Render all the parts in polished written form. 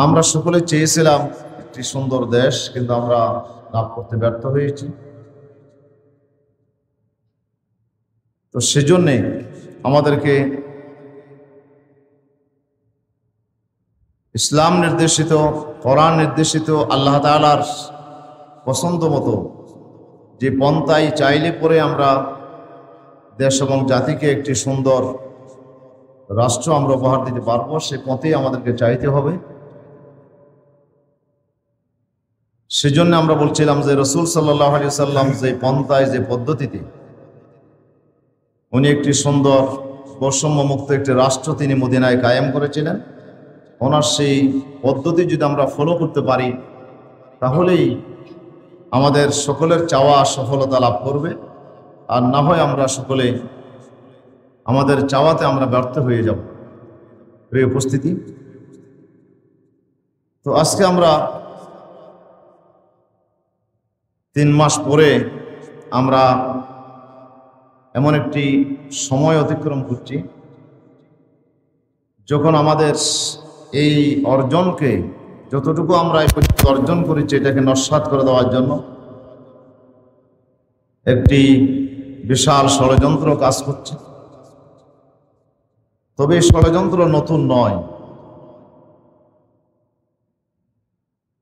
আমরা সকলে চেয়েছিলাম একটি সুন্দর দেশ, কিন্তু আমরা লাভ করতে ব্যর্থ হয়েছি। তো সেজন্যে আমাদেরকে ইসলাম নির্দেশিত, কোরআন নির্দেশিত, আল্লাহ তাআলার পছন্দ মতো যে পন্থায় চাইলে পরে আমরা দেশ এবং জাতিকে একটি সুন্দর রাষ্ট্র আমরা উপহার দিতে পারবো, সে পথেই আমাদেরকে চাইতে হবে। সেজন্য আমরা বলছিলাম যে রাসূল সাল্লাল্লাহু আলাইহি ওয়াসাল্লাম যে পন্থায়, যে পদ্ধতিতে উনি একটি সুন্দর বৈষম্যমুক্ত একটি রাষ্ট্র তিনি মদিনায় কায়েম করেছিলেন, ওনার সেই পদ্ধতি যদি আমরা ফলো করতে পারি তাহলেই আমাদের সকলের চাওয়া সফলতা লাভ করবে। আর না হয় আমরা সকলে আমাদের চাওয়াতে আমরা ব্যর্থ হয়ে যাব। প্রিয় উপস্থিতি, তো আজকে আমরা 3 মাস পরে আমরা এমন একটি সময় অতিক্রম করছি যখন আমাদের এই অর্জনকে, যতটুকু আমরা এই পর্যন্ত অর্জন করেছি, এটাকে নস্যাৎ করে দেওয়ার জন্য একটি বিশাল ষড়যন্ত্র কাজ করছে। তবে এই ষড়যন্ত্র নতুন নয়।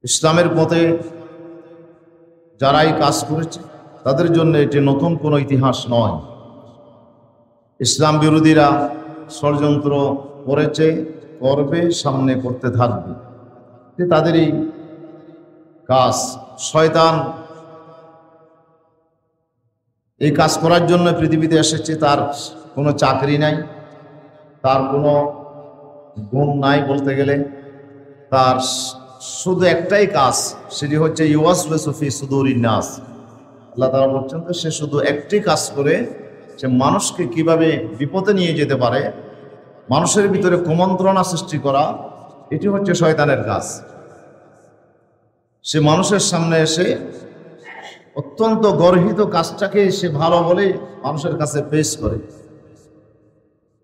ইসলামের পথে যারাই কাজ করেছে তাদের জন্য এটি নতুন কোনো ইতিহাস নয়। ইসলাম বিরোধীরা ষড়যন্ত্র করেছে, করবে, সামনে করতে থাকবে, যে তাদেরই কাজ। শয়তান এই কাজ করার জন্য পৃথিবীতে এসেছে। তার কোনো চাকরি নাই, তার কোনো গুণ নাই বলতে গেলে। তার শুধু একটাই কাজ, সেটি হচ্ছে ইউওয়াসওয়াসু ফি সুদুরিন নাস। আল্লাহ তাআলা বলছেন তো সে শুধু একটি কাজ করে, সে মানুষকে কিভাবে বিপদে নিয়ে যেতে পারে, মানুষের ভিতরে কুমন্ত্রণা সৃষ্টি করা, এটি হচ্ছে শয়তানের কাজ। সে মানুষের সামনে এসে অত্যন্ত গর্হিত কাজটাকে সে ভালো বলে মানুষের কাছে পেশ করে,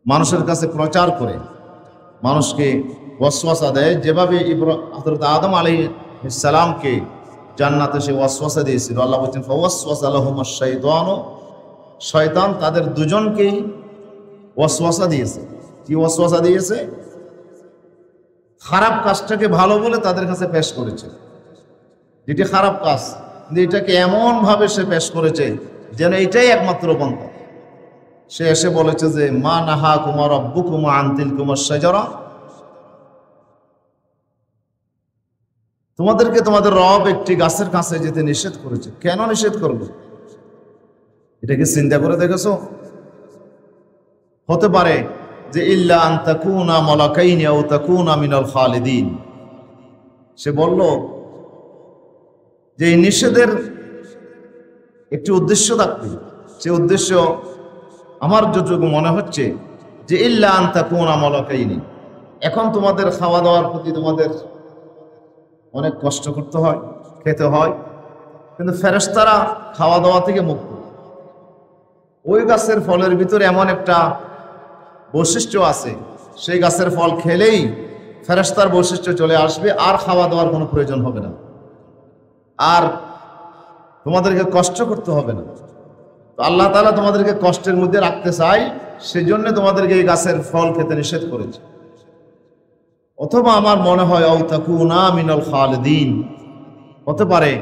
মানুষের কাছে প্রচার করে, মানুষকে ওয়াসওয়াসা দেয়। যেভাবে হযরত আদম আলাইহিস সালামকে জান্নাতে সে ওয়াসওয়াসা দিয়েছিল, আল্লাহ বলেছেন ফাওয়াসওয়াসা লাহুমাশ শাইতানু, শয়তান তাদের দুজনকেই ওয়াসওয়াসা দিয়েছে। কি ওয়াসওয়াসা দিয়েছে? খারাপ কাজটাকে ভালো বলে তাদের কাছে পেশ করেছে, যেটি খারাপ কাজ, কিন্তু এটাকে এমন ভাবে সে পেশ করেছে যেন এটাই একমাত্র পন্থা। সে এসে বলেছে যে মা নাহাকুমা রাব্বুকুমা আন তিলকুমাশ শাজারা, তোমাদেরকে তোমাদের রব একটি গাছের কাছে যেতে নিষেধ করেছে। কেন নিষেধ করলো? এটা কি চিন্তা করে দেখেছো? হতে পারে যে ইল্লা আন তাকুনা মালাকাইনি আও তাকুনা মিনাল খালিদিন। সে বলল যে এই নিষেধের একটি উদ্দেশ্য থাকবে। সে উদ্দেশ্য আমার যতটুকু মনে হচ্ছে যে ইল্লা আন তাকুনা মালাকাইনি, এখন তোমাদের খাওয়া দাওয়ার প্রতি তোমাদের অনেক কষ্ট করতে হয়, খেতে হয়, কিন্তু ফেরেশতারা খাওয়া দাওয়া থেকে মুক্ত। ওই গাছের ফলের ভিতরে এমন একটা বৈশিষ্ট্য আছে, সেই গাছের ফল খেলেই ফেরেশতার বৈশিষ্ট্য চলে আসবে, আর খাওয়া দাওয়ার কোনো প্রয়োজন হবে না, আর তোমাদেরকে কষ্ট করতে হবে না। তো আল্লাহ তাআলা তোমাদেরকে কষ্টের মধ্যে রাখতে চায়, সেজন্য তোমাদেরকে এই গাছের ফল খেতে নিষেধ করেছে। অথবা আমার মনে হয় আও তাকুনা মিনাল খালিদিন, হতে পারে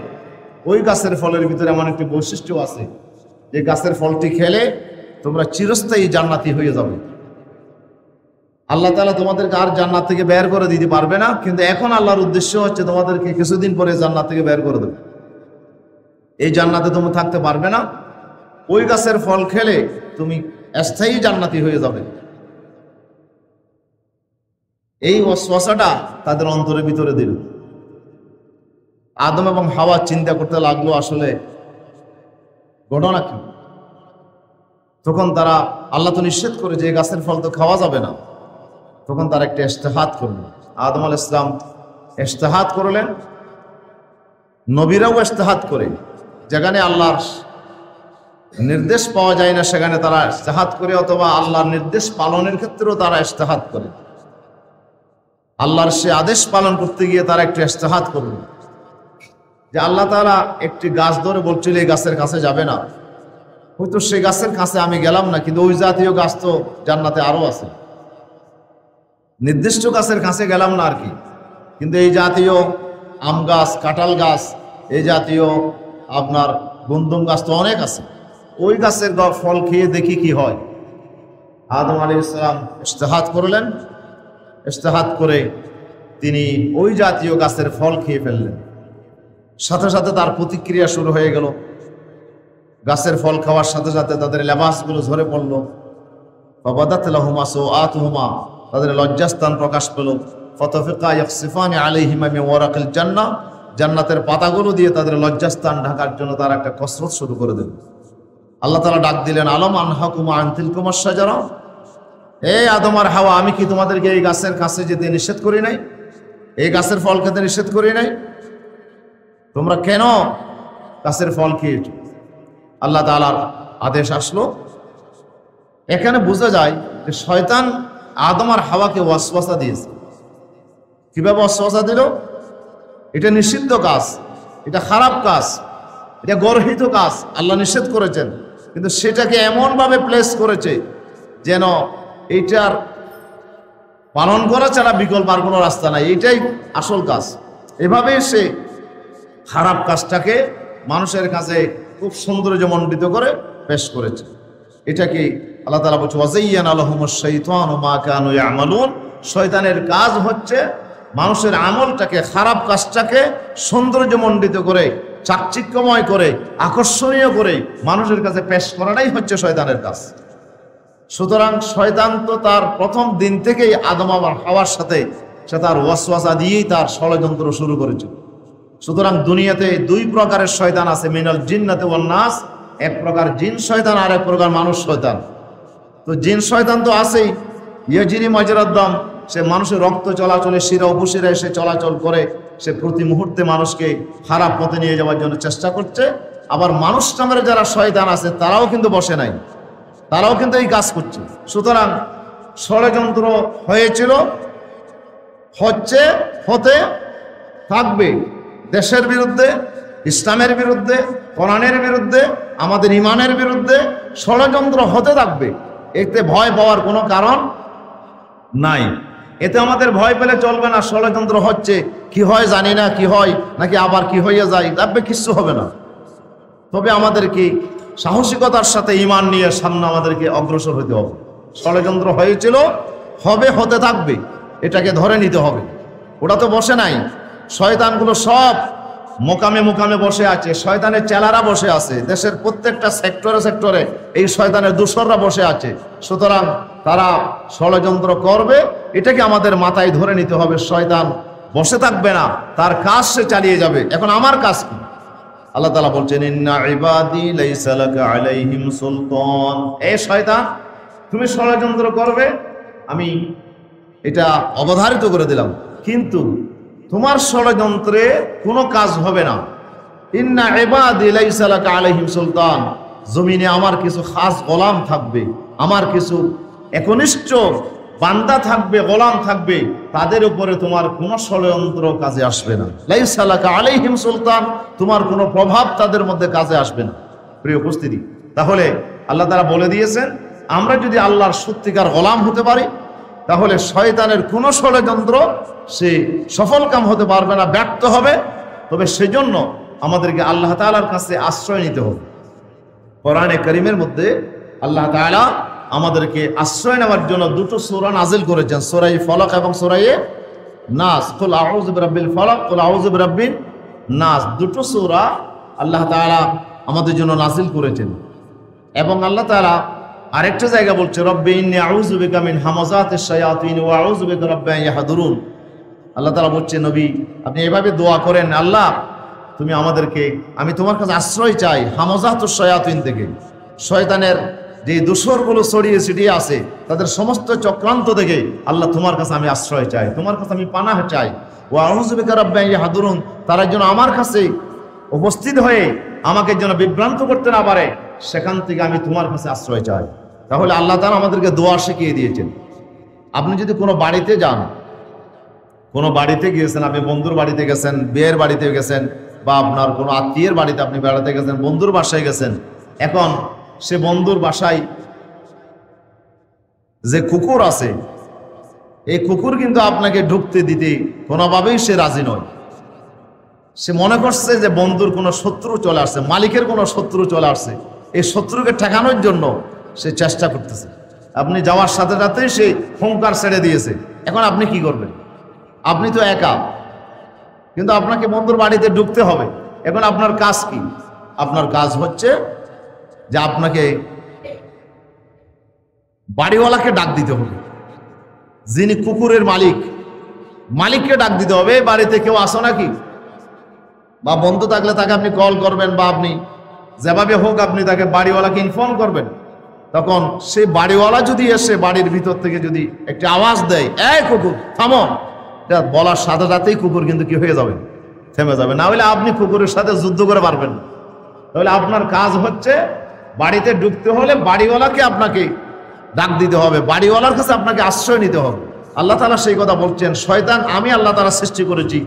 ওই গাছের ফলের ভিতরে এমন একটি বৈশিষ্ট্য আছে যে গাছের ফলটি খেলে তোমরা চিরস্থায়ী জান্নাতি হয়ে যাবে। আল্লাহ তাআলা তোমাদেরকে আর জান্নাত থেকে বের করে দিতে পারবে না, কিন্তু এখন আল্লাহর উদ্দেশ্য হচ্ছে তোমাদেরকে কিছুদিন পরে জান্নাত থেকে বের করে দেবে। এই জান্নাতে তুমি থাকতে পারবে না, ওই গাছের ফল খেলে তুমি স্থায়ী জান্নাতি হয়ে যাবে। এই ওয়াসওয়াসাটা তাদের অন্তরের ভিতরে দিল। আদম এবং হাওয়া চিন্তা করতে লাগলো আসলে ঘটনা কি। তখন তারা, আল্লাহ তো নিষেধ করে যে গাছের ফল তো খাওয়া যাবে না, তখন তারা একটা ইজতিহাদ করলেন। আদম আলাইহিস সালাম ইজতিহাদ করলেন, নবীরাও ইজতিহাদ করে। যেখানে আল্লাহর নির্দেশ পাওয়া যায় না সেখানে তারা ইজতিহাদ করে, অথবা আল্লাহর নির্দেশ পালনের ক্ষেত্রেও তারা ইজতিহাদ করে। আল্লাহর সে আদেশ পালন করতে গিয়ে তারা একটু ইজতিহাদ করল যে আল্লাহ তাআলা একটি গাছ ধরে বলছিল এই গাছের কাছে যাবে না, হয়তো সেই গাছের কাছে আমি গেলাম না, কিন্তু ওই জাতীয় গাছ তো জান্নাতে আরো আছে, নির্দিষ্ট গাছের কাছে গেলাম না আর কি, কিন্তু এই জাতীয় আম গাছ, কাঁঠাল গাছ, এই জাতীয় আপনার গন্ধম গাছ তো অনেক আছে, ওই গাছের ফল খেয়ে দেখি কি হয়। আদম আলাইহিস সালাম ইজতিহাদ করলেন, ইজতিহাদ করে তিনি ওই জাতীয় গাছের ফল খেয়ে ফেললেন। সাথে সাথে তার প্রতিক্রিয়া শুরু হয়ে গেল, গাছের ফল খাওয়ার সাথে সাথে তাদের লেবাসগুলো ঝরে পড়ল, ফাবাদাত লাহুমা সাওআতুহুমা, তাদের লজ্জাস্থান প্রকাশ পেল, ফাতাফিকা ইয়াখসিফানি আলাইহিমা মিন ওয়ারাকিল জান্নাহ, জান্নাতের পাতাগুলো দিয়ে তাদের লজ্জাস্থান ঢাকার জন্য তারা একটা কসরত শুরু করে দিল। আল্লাহ তাআলা ডাক দিলেন, আলম আনহাকুমা আন তিলকুমাশ শাজারা, এই আদম আর হাওয়া, আমি কি তোমাদেরকে এই গাছের কাছে যেতে নিষেধ করি নাই, এই গাছের ফল খেতে নিষেধ করি নাই, তোমরা কেন গাছের ফল খেয়েছো? আল্লাহ তাআলার আদেশ আসলো। এখানে বোঝা যায় যে শয়তান আদম আর হাওয়াকে ওয়াসওয়াসা দিয়েছে। কিভাবে ওয়াসওয়াসা দিল? এটা নিষিদ্ধ কাজ, এটা খারাপ কাজ, এটা গর্হিত কাজ, আল্লাহ নিষেধ করেছেন, কিন্তু সেটাকে এমনভাবে প্লেস করেছে যেন এইটার পালন করা ছাড়া বিকল্প আর কোনো রাস্তা নাই, এইটাই আসল কাজ। এভাবেই সে খারাপ কাজটাকে মানুষের কাছে খুব সৌন্দর্যমণ্ডিত করে পেশ করেছে। এটাকে আল্লাহ তাআলা বলছে, ওয়াযায়্যানা লাহুমুশ শাইতানু মা কানু ইয়ামালুন, শয়তানের কাজ হচ্ছে মানুষের আমলটাকে, খারাপ কাজটাকে সৌন্দর্যমণ্ডিত করে, চাকচিক্যময় করে, আকর্ষণীয় করে মানুষের কাছে পেশ করাটাই হচ্ছে শয়তানের কাজ। সুতরাং শয়তান তো তার প্রথম দিন থেকেই আদম আর হাওয়ার সাথে সে তার ওয়াসওয়াসা দিয়েই তার ষড়যন্ত্র শুরু করেছে। সুতরাং দুনিয়াতে দুই প্রকারের শয়তান আছে, মিনাল জিন্নাতি ওয়ান নাস, এক প্রকার জিন শয়তান আর এক প্রকার মানুষ শয়তান। তো জিন শয়তান তো আছেই, ইয়াজিরি মাজরাদ দাম, সে মানুষের রক্ত চলাচলে শিরা উপশিরায় সে চলাচল করে, সে প্রতি মুহূর্তে মানুষকে খারাপ পথে নিয়ে যাওয়ার জন্য চেষ্টা করছে। আবার মানুষ নামের যারা শয়তান আছে তারাও কিন্তু বসে নাই, তারাও কিন্তু এই কাজ করছে। সুতরাং ষড়যন্ত্র হয়েছিল, হচ্ছে, হতে থাকবে, দেশের বিরুদ্ধে, ইসলামের বিরুদ্ধে, কোরআনের বিরুদ্ধে, আমাদের ইমানের বিরুদ্ধে ষড়যন্ত্র হতে থাকবে। এতে ভয় পাওয়ার কোনো কারণ নাই, এতে আমাদের ভয় পেলে চলবে না। ষড়যন্ত্র হচ্ছে, কি হয় জানি না, কি হয় নাকি আবার কি হয়ে যায়, দেখবে কিচ্ছু হবে না। তবে আমাদেরকে সাহসিকতার সাথে ঈমান নিয়ে সামনে আমাদেরকে অগ্রসর হতে হবে। ষড়যন্ত্র হয়েছিল, হবে, হতে থাকবে, এটাকে ধরে নিতে হবে। ওটা তো বসে নাই, শয়তানগুলো সব মোকামে মোকামে বসে আছে, শয়তানের চেলারা বসে আছে, দেশের প্রত্যেকটা সেক্টরে সেক্টরে এই শয়তানের দূষররা বসে আছে। সুতরাং তারা ষড়যন্ত্র করবে, এটাকে আমাদের মাথায় ধরে নিতে হবে। শয়তান বসে থাকবে না, তার কাজ সে চালিয়ে যাবে। এখন আমার কাজ কি? আল্লাহ তাআলা বলছেন, ইন্না ইবাদি লাইসা লাকা আলাইহিম সুলতান, এই শয়তান তুমি ষড়যন্ত্র করবে, আমি এটা অবধারিত করে দিলাম, কিন্তু তোমার ষড়যন্ত্রে কোনো কাজ হবে না। ইন্না ইবাদি লাইসা লাকা আলাইহিম সুলতান, জমিনে আমার কিছু খাস গোলাম থাকবে, আমার কিছু একনিষ্ঠ বান্দা থাকবে, গোলাম থাকবে, তাদের উপরে তোমার কোনো ষড়যন্ত্র কাজে আসবে না। লাইসা লাকা আলাইহিম সুলতান, তোমার কোনো প্রভাব তাদের মধ্যে কাজে আসবে না। প্রিয় উপস্থিতি, তাহলে আল্লাহ তাআলা বলে দিয়েছেন, আমরা যদি আল্লাহর সত্যিকার গোলাম হতে পারি তাহলে শয়তানের কোনো ষড়যন্ত্র সে সফল কাম হতে পারবে না, ব্যর্থ হবে। তবে সেজন্য আমাদেরকে আল্লাহ তাআলার কাছে আশ্রয় নিতে হবে। কোরআনে কারীমের মধ্যে আল্লাহ তাআলা আমাদেরকে আশ্রয় নেওয়ার জন্য দুটো সূরা নাজিল করেছেন, সূরা ফালাক এবং সূরা নাস। কুল আউযু বিরাব্বিল ফালাক, কুল আউযু বিরাব্বিন নাস, দুটো সূরা আল্লাহ তাআলা আমাদের জন্য নাজিল করেছেন। এবং আল্লাহ তাআলা আরেকটা জায়গা বলছে, রব্বি ইন্নী আউযু বিকা মিন হামাযাতিশ শায়াতিন ওয়া আউযু বিকা রাব্বি আন ইয়াহদুরুন। আল্লাহ তাআলা বলছে, নবী আপনি এভাবে দোয়া করেন, আল্লাহ তুমি আমাদেরকে, আমি তোমার কাছে আশ্রয় চাই হামাযাতুশ শায়াতিন থেকে, শয়তানের যে দূষরগুলো ছড়িয়ে ছিটিয়ে আছে তাদের সমস্ত চক্রান্ত থেকে আল্লাহ তোমার কাছে আমি আশ্রয় চাই, তোমার কাছে আমি পানাহ চাই। ওয়া আউযু বিকা রাব্বি আন ইয়াহদুরুন, তারা যেন আমার কাছে উপস্থিত হয়ে আমাকে যেন বিভ্রান্ত করতে না পারে, সেখান থেকে আমি তোমার কাছে আশ্রয় চাই। তাহলে আল্লাহ তাআলা আমাদেরকে দোয়া শিখিয়ে দিয়েছেন। আপনি যদি কোনো বাড়িতে যান, কোনো বাড়িতে গিয়েছেন, আপনি বন্ধুর বাড়িতে গেছেন, বিয়ের বাড়িতে গেছেন, বা আপনার কোনো আত্মীয়ের বাড়িতে আপনি বেড়াতে গেছেন, বন্ধুর বাসায় গেছেন। এখন সে বন্ধুর বাসায় যে কুকুর আছে, এই কুকুর কিন্তু আপনাকে ঢুকতে দিতে কোনোভাবেই সে রাজি নয়। সে মনে করছে যে বন্ধুর কোনো শত্রু চলে আসছে, মালিকের কোনো শত্রু চলে আসছে। এই শত্রুকে ঠেকানোর জন্য সে চেষ্টা করতেছে। আপনি যাওয়ার সাথে সাথেই সে হুঙ্কার ছেড়ে দিয়েছে। এখন আপনি কি করবেন? আপনি তো একা, কিন্তু আপনাকে বন্ধুর বাড়িতে ঢুকতে হবে। এখন আপনার কাজ কি? আপনার কাজ হচ্ছে যে আপনাকে বাড়িওয়ালাকে ডাক দিতে হবে, যিনি কুকুরের মালিককে ডাক দিতে হবে। বাড়িতে কেউ আসো নাকি? বা বন্ধু থাকলে তাকে আপনি কল করবেন, বা আপনি যেভাবে হোক আপনি তাকে বাড়িওয়ালাকে ইনফর্ম করবেন। তখন সেই বাড়িওয়ালা যদি এসে বাড়ির ভিতর থেকে যদি একটি আওয়াজ দেয়, এই কুকুর থামো, এটা বলার সাথে সাথেই কুকুর কিন্তু কি হয়ে যাবে? থেমে যাবে। না হলে আপনি কুকুরের সাথে যুদ্ধ করে পারবেন না। তাহলে আপনার কাজ হচ্ছে বাড়িতে ঢুকতে হলে বাড়িওয়ালাকে আপনাকে ডাক দিতে হবে, বাড়িওয়ালার কাছে আপনাকে আশ্রয় নিতে হবে। আল্লাহ তাআলা সেই কথা বলছেন, শয়তান আমি আল্লাহ তাআলা সৃষ্টি করেছি।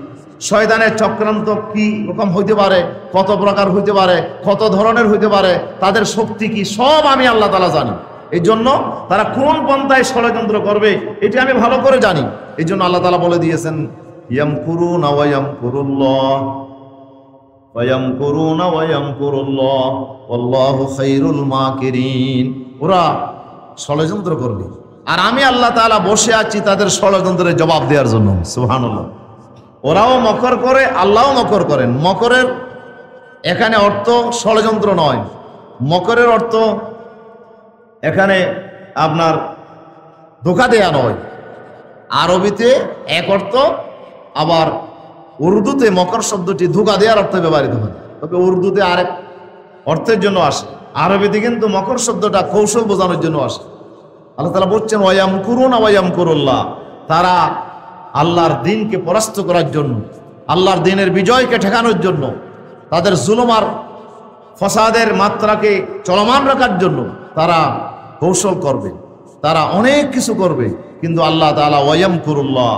শয়তানের চক্রান্ত কি রকম হইতে পারে, কত প্রকার হইতে পারে, কত ধরনের হইতে পারে, তাদের শক্তি কি, সব আমি আল্লাহ তাআলা জানি। এই জন্য তারা কোন পন্থায় ষড়যন্ত্র করবে এটি আমি ভালো করে জানি। এই জন্য আল্লাহ তাআলা বলে দিয়েছেন, ইয়ামকুরুনা ওয়া ইয়ামকুরুল্লাহ ওয়া ইয়ামকুরুনা ওয়া ইয়ামকুরুল্লাহ ওয়াল্লাহু খায়রুল মাকিরিন। ওরা ষড়যন্ত্র করবে, আর আমি আল্লাহ তাআলা বসে আছি তাদের ষড়যন্ত্রের জবাব দেওয়ার জন্য। সুবহানাল্লাহ। ওরাও মকর করে, আল্লাহও মকর করেন। মকরের এখানে অর্থ ষড়যন্ত্র নয়, মকরের অর্থ এখানে আপনার ধোঁকা দেয়া নয়। আরবিতে এক অর্থ, আবার উর্দুতে মকর শব্দটি ধোঁকা দেওয়ার অর্থে ব্যবহৃত হয়, তবে উর্দুতে আরেক অর্থের জন্য আসে। আরবিতে কিন্তু মকর শব্দটা কৌশল বোঝানোর জন্য আসে। আল্লাহ তাআলা বলছেন, ওয়ায়ামকুরুনা ওয়া ইয়ামকুরুল্লাহ, তারা আল্লাহর দ্বীনকে পরাস্ত করার জন্য, আল্লাহর দ্বীনের বিজয়কে ঠেকানোর জন্য, তাদের জুলুম আর ফসাদের মাত্রাকে চলমান রাখার জন্য তারা কৌশল করবে, তারা অনেক কিছু করবে। কিন্তু আল্লাহ তাআলা ওয়ায়ামকুরুল্লাহ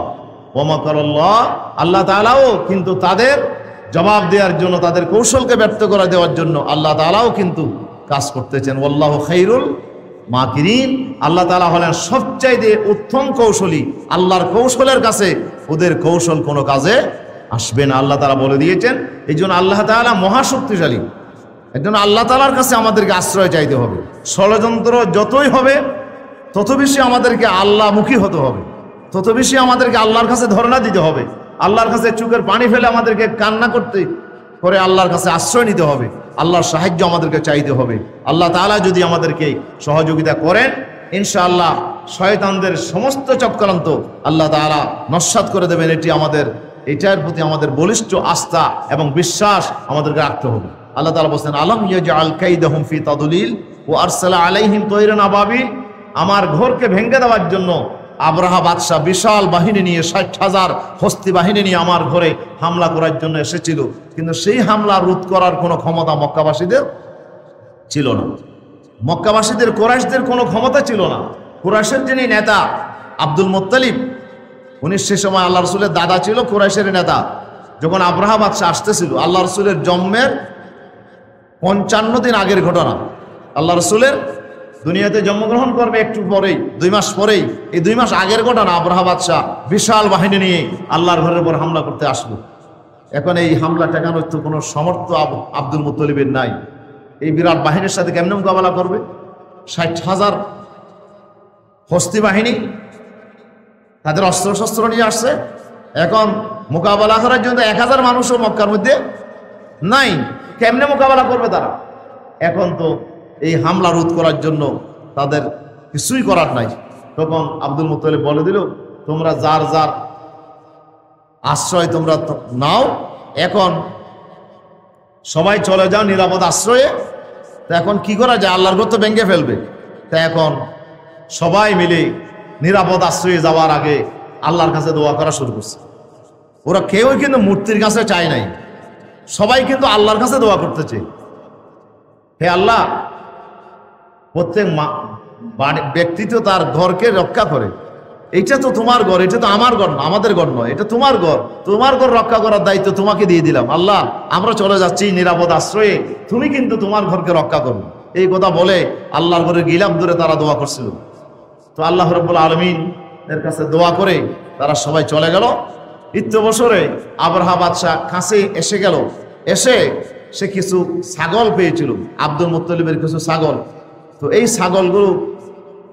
ওয়া মাকারুল্লাহ, আল্লাহ তাআলাও কিন্তু তাদের জবাব দেওয়ার জন্য, তাদের কৌশলকে ব্যর্থ করে দেওয়ার জন্য আল্লাহ তাআলাও কিন্তু কাজ করতেছেন। ওয়াল্লাহু খায়রুল মাকিরিন, আল্লাহ তাআলা হলেন সবচাইতে উত্তম কৌশলী। আল্লাহর কৌশলের কাছে ওদের কৌশল কোনো কাজে আসবে না, আল্লাহ তাআলা বলে দিয়েছেন। এই জন্য আল্লাহ তাআলা মহাশক্তিশালী। এর জন্য আল্লাহ তাআলার কাছে আমাদেরকে আশ্রয় চাইতে হবে। ষড়যন্ত্র যতই হবে তত বেশি আমাদেরকে আল্লাহমুখী হতে হবে, তত বেশি আমাদেরকে আল্লাহর কাছে ধর্ণা দিতে হবে, আল্লাহর কাছে চোখের পানি ফেলে আমাদেরকে কান্না করতে করে আল্লাহর কাছে আশ্রয় নিতে হবে, আল্লাহর সাহায্য আমাদেরকে চাইতে হবে। আল্লাহ তাআলা যদি আমাদেরকে সহযোগিতা করেন, ইনশাআল্লাহ শয়তানদের সমস্ত চক্রান্ত আল্লাহ তাআলা নস্যাৎ করে দেবেন। এটার প্রতি আমাদের বলিষ্ঠ আস্থা এবং বিশ্বাস আমাদেরকে রাখতে হবে। আল্লাহ তাআলা বলেন, আলম ইয়াজআল কাইদাহুম ফি তাদলিল ওয়া আরসালা আলাইহিম তায়রান আবাবিল, আমার ঘরকে ভেঙে দেওয়ার জন্য আব্রাহা বাদশাহ বিশাল বাহিনী নিয়ে ৬০,০০০ হস্তি বাহিনী নিয়ে আমার ঘরে হামলা করার জন্য এসেছিল, কিন্তু সেই হামলা রোধ করার কোনো ক্ষমতা মক্কাবাসীদের ছিল না। মক্কাবাসীদের, কুরাইশদের কোনো ক্ষমতা ছিল না। কুরাইশের যিনি নেতা আব্দুল মুত্তালিব, উনি সে সময় আল্লাহ রসুলের দাদা ছিল, কুরাইশের নেতা। যখন আব্রাহা বাদশাহ আসতেছিল, আল্লাহ রসুলের জন্মের ৫৫ দিন আগের ঘটনা, আল্লাহ রসুলের দুনিয়াতে জন্মগ্রহণ করবে একটু পরেই, ২ মাস পরেই, এই ২ মাস আগের ঘটনা। আব্রাহা বাদশাহ বিশাল বাহিনী নিয়ে আল্লাহর ঘরের উপর হামলা করতে আসলো। এখন এই হামলা ঠেকানোর তো কোনো সমর্থ আব্দুল মুত্তালিবের নাই। এই বিরাট বাহিনীর সাথে কেমনে মোকাবেলা করবে? ৬০,০০০ হস্তি বাহিনী, তাদের অস্ত্র শস্ত্র নিয়ে আসছে। এখন মোকাবেলা করার জন্য ১,০০০ মানুষও মক্কার মধ্যে নাই, কেমনে মোকাবেলা করবে তারা? এখন তো এই হামলা রোধ করার জন্য তাদের কিছুই করার নাই। তখন আব্দুল মুত্তালিব বলে দিল, তোমরা যার যার আশ্রয় তোমরা নাও, এখন সবাই চলে যাও নিরাপদ আশ্রয়ে। তা এখন কি করা যায়? আল্লাহর ঘর তো ভেঙে ফেলবে। তা এখন সবাই মিলে নিরাপদ আশ্রয়ে যাওয়ার আগে আল্লাহর কাছে দোয়া করা শুরু করছে। ওরা কেউই কিন্তু মূর্তির কাছে চায় নাই, সবাই কিন্তু আল্লাহর কাছে দোয়া করতেছে। হে আল্লাহ, প্রত্যেক ব্যক্তি তো তার ঘরকে রক্ষা করে, এটা তো তোমার ঘর, এটা তো আমার ঘর না, আমাদের ঘর নয়, এটা তোমার ঘর, তোমার ঘর রক্ষা করার দায়িত্ব তোমাকে দিয়ে দিলাম। আল্লাহ আমরা চলে যাচ্ছি নিরাপদ আশ্রয়ে, তুমি কিন্তু তোমার ঘরকে রক্ষা করো। এই কথা বলে আল্লাহর ঘরে গিলাম ধরে তারা দোয়া করছিল। তো আল্লাহ রাব্বুল আলামিন এর কাছে দোয়া করে তারা সবাই চলে গেল। ইত্য বছরে আবরাহা বাদশাহ কাছে এসে গেল, এসে সে কিছু ছাগল পেয়েছিল, আব্দুল মুত্তালিবের কিছু ছাগল। তো এই ছাগলগুলো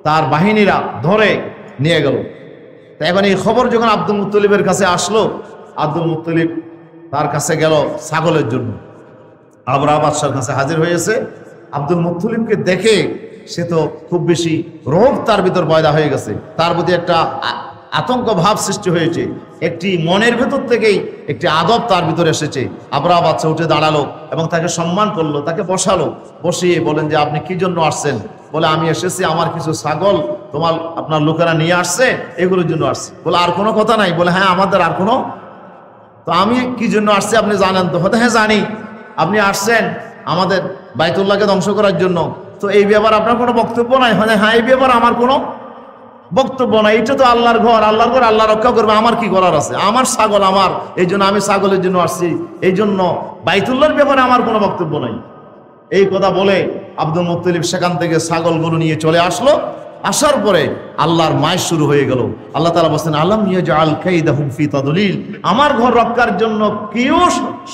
তার বাহিনীরা ধরে নিয়ে গেল। তো এখন এই খবর যখন আব্দুল মুত্তালিবের কাছে আসলো, আব্দুল মুত্তালিব তার কাছে গেল ছাগলের জন্য। আবরাহা বাদশার কাছে হাজির হয়েছে। আব্দুল মুত্তালিবকে দেখে সে তো খুব বেশি রোগ তার ভিতর পয়দা হয়ে গেছে, তার প্রতি একটা আতঙ্ক ভাব সৃষ্টি হয়েছে, একটি মনের ভেতর থেকেই একটি আদব তার ভিতরে এসেছে। আবরাহা বাদশা উঠে দাঁড়ালো এবং তাকে সম্মান করলো, তাকে বসালো। বসিয়ে বলেন যে আপনি কি জন্য আসছেন? বলে আমি এসেছি আমার কিছু ছাগল আপনার লোকেরা নিয়ে আসছে, এগুলোর জন্য আসছে। বলে আর কোনো কথা নাই? বলে হ্যাঁ আমাদের আর কোনো। তো আমি কি জন্য আসছি আপনি জানেন তো? হ্যাঁ জানি, আপনি আসছেন আমাদের বাইতুল্লাহকে ধ্বংস করার জন্য। তো এই ব্যাপার আপনার কোনো বক্তব্য নাই? হ্যাঁ এই ব্যাপার আমার কোনো বক্তব্য নাই, এটা তো আল্লাহর ঘর, আল্লাহর ঘর আল্লাহ রক্ষা করবে, আমার কি করার আছে? আমার ছাগল আমার, এই জন্য আমি ছাগলের জন্য আসছি, এই জন্য বাইতুল্লাহর ব্যাপারে আমার কোনো বক্তব্য নাই। এই কথা বলে আব্দুল মুত্তালিব সেখান থেকে ছাগলগুলো নিয়ে চলে আসলো। আসার পরে আল্লাহর মায়ের শুরু হয়ে গেল। আল্লাহ তাআলা বলেন আলাম ইয়াজআল কাইদাহুম ফি তাদলিল, আমার ঘর রক্ষার জন্য কেউ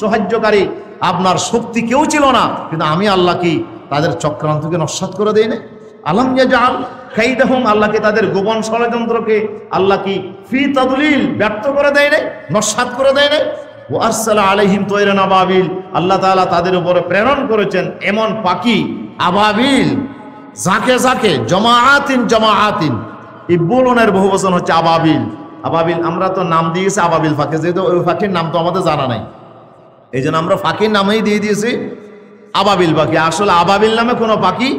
সাহায্যকারী আপনার শক্তি কেউ ছিল না, কিন্তু আমি আল্লাহ কি তাদের চক্রান্তকে নস্যাৎ করে দেই না? আলাম ইয়াজআল কাইদাহুম, আল্লাহকে তাদের গোপন ষড়যন্ত্রকে আল্লাহ কি ফি তাদলিল ব্যর্থ করে দেয় না, নস্যাৎ করে দেয় না। ওয়া আরসালা আলাইহিম তায়রান আবাবিল, আল্লাহ তাআলা তাদের উপরে প্রেরণ করেছেন এমন পাখি আবাবিল, ঝাঁকে ঝাঁকে, জমাআতিন জমাআতিন। ইবুলনের বহুবচন হচ্ছে আবাবিল। আবাবিল আমরা তো নাম দিয়েছি আবাবিল পাখি, যেহেতু ওই পাখির নাম তো আমাদের জানা নাই, এই জন্য আমরা পাখির নামেই দিয়ে দিয়েছি আবাবিল পাখি। আসলে আবাবিল নামে কোনো পাখি